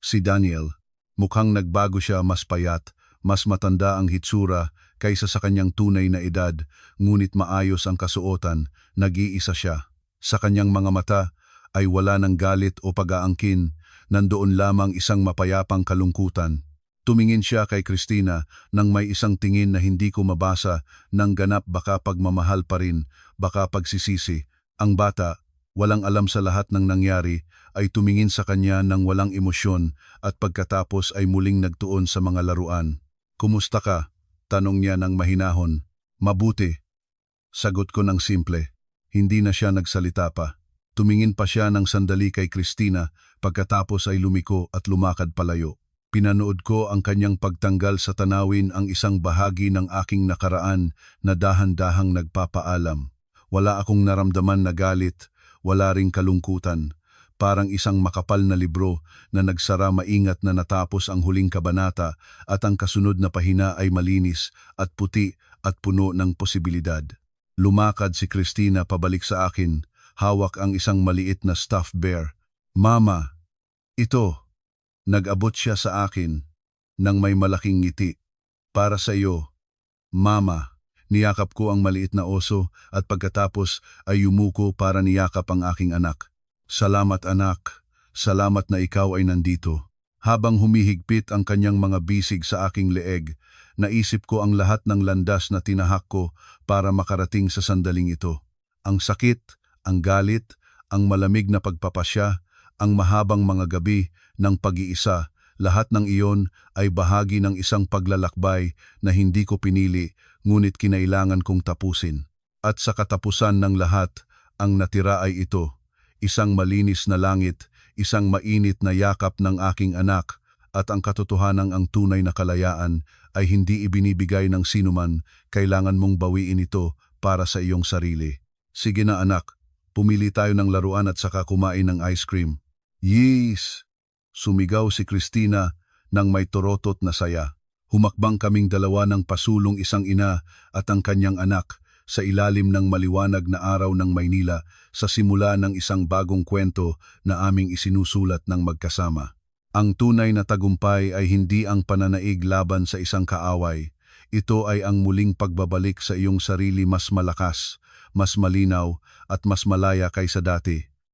Si Daniel. Mukhang nagbago siya, mas payat, mas matanda ang hitsura kaysa sa kanyang tunay na edad, ngunit maayos ang kasuotan, nag-iisa siya. Sa kanyang mga mata ay wala ng galit o pag-aangkin, nandoon lamang isang mapayapang kalungkutan. Tumingin siya kay Christina nang may isang tingin na hindi ko mabasa, ng ganap baka pagmamahal pa rin, baka pagsisisi. Ang bata, walang alam sa lahat ng nangyari, ay tumingin sa kanya ng walang emosyon at pagkatapos ay muling nagtuon sa mga laruan. "Kumusta ka?" tanong niya ng mahinahon. "Mabuti." Sagot ko ng simple. Hindi na siya nagsalita pa. Tumingin pa siya ng sandali kay Christina, pagkatapos ay lumiko at lumakad palayo. Pinanood ko ang kanyang pagtanggal sa tanawin, ang isang bahagi ng aking nakaraan na dahan-dahang nagpapaalam. Wala akong naramdaman na galit, wala ring kalungkutan. Parang isang makapal na libro na nagsara, maingat na natapos ang huling kabanata at ang kasunod na pahina ay malinis at puti at puno ng posibilidad. Lumakad si Christina pabalik sa akin, hawak ang isang maliit na stuffed bear. "Mama, ito." Nag-abot siya sa akin nang may malaking ngiti. "Para sa iyo, Mama." Niyakap ko ang maliit na oso at pagkatapos ay yumuko para niyakap ang aking anak. Salamat anak, salamat na ikaw ay nandito. Habang humihigpit ang kanyang mga bisig sa aking leeg, naisip ko ang lahat ng landas na tinahak ko para makarating sa sandaling ito. Ang sakit, ang galit, ang malamig na pagpapasya, ang mahabang mga gabi ng pag-iisa, lahat ng iyon ay bahagi ng isang paglalakbay na hindi ko pinili ngunit kinailangan kong tapusin. At sa katapusan ng lahat, ang natira ay ito, isang malinis na langit, isang mainit na yakap ng aking anak, at ang katotohanang ang tunay na kalayaan ay hindi ibinibigay ng sinuman, kailangan mong bawiin ito para sa iyong sarili. Sige na anak, pumili tayo ng laruan at saka kumain ng ice cream. Yes! Sumigaw si Christina nang may torotot na saya. Humakbang kaming dalawa ng pasulong isang ina at ang kanyang anak sa ilalim ng maliwanag na araw ng Maynila sa simula ng isang bagong kwento na aming isinusulat ng magkasama. Ang tunay na tagumpay ay hindi ang pananaig laban sa isang kaaway. Ito ay ang muling pagbabalik sa iyong sarili mas malakas, mas malinaw at mas malaya kaysa dati.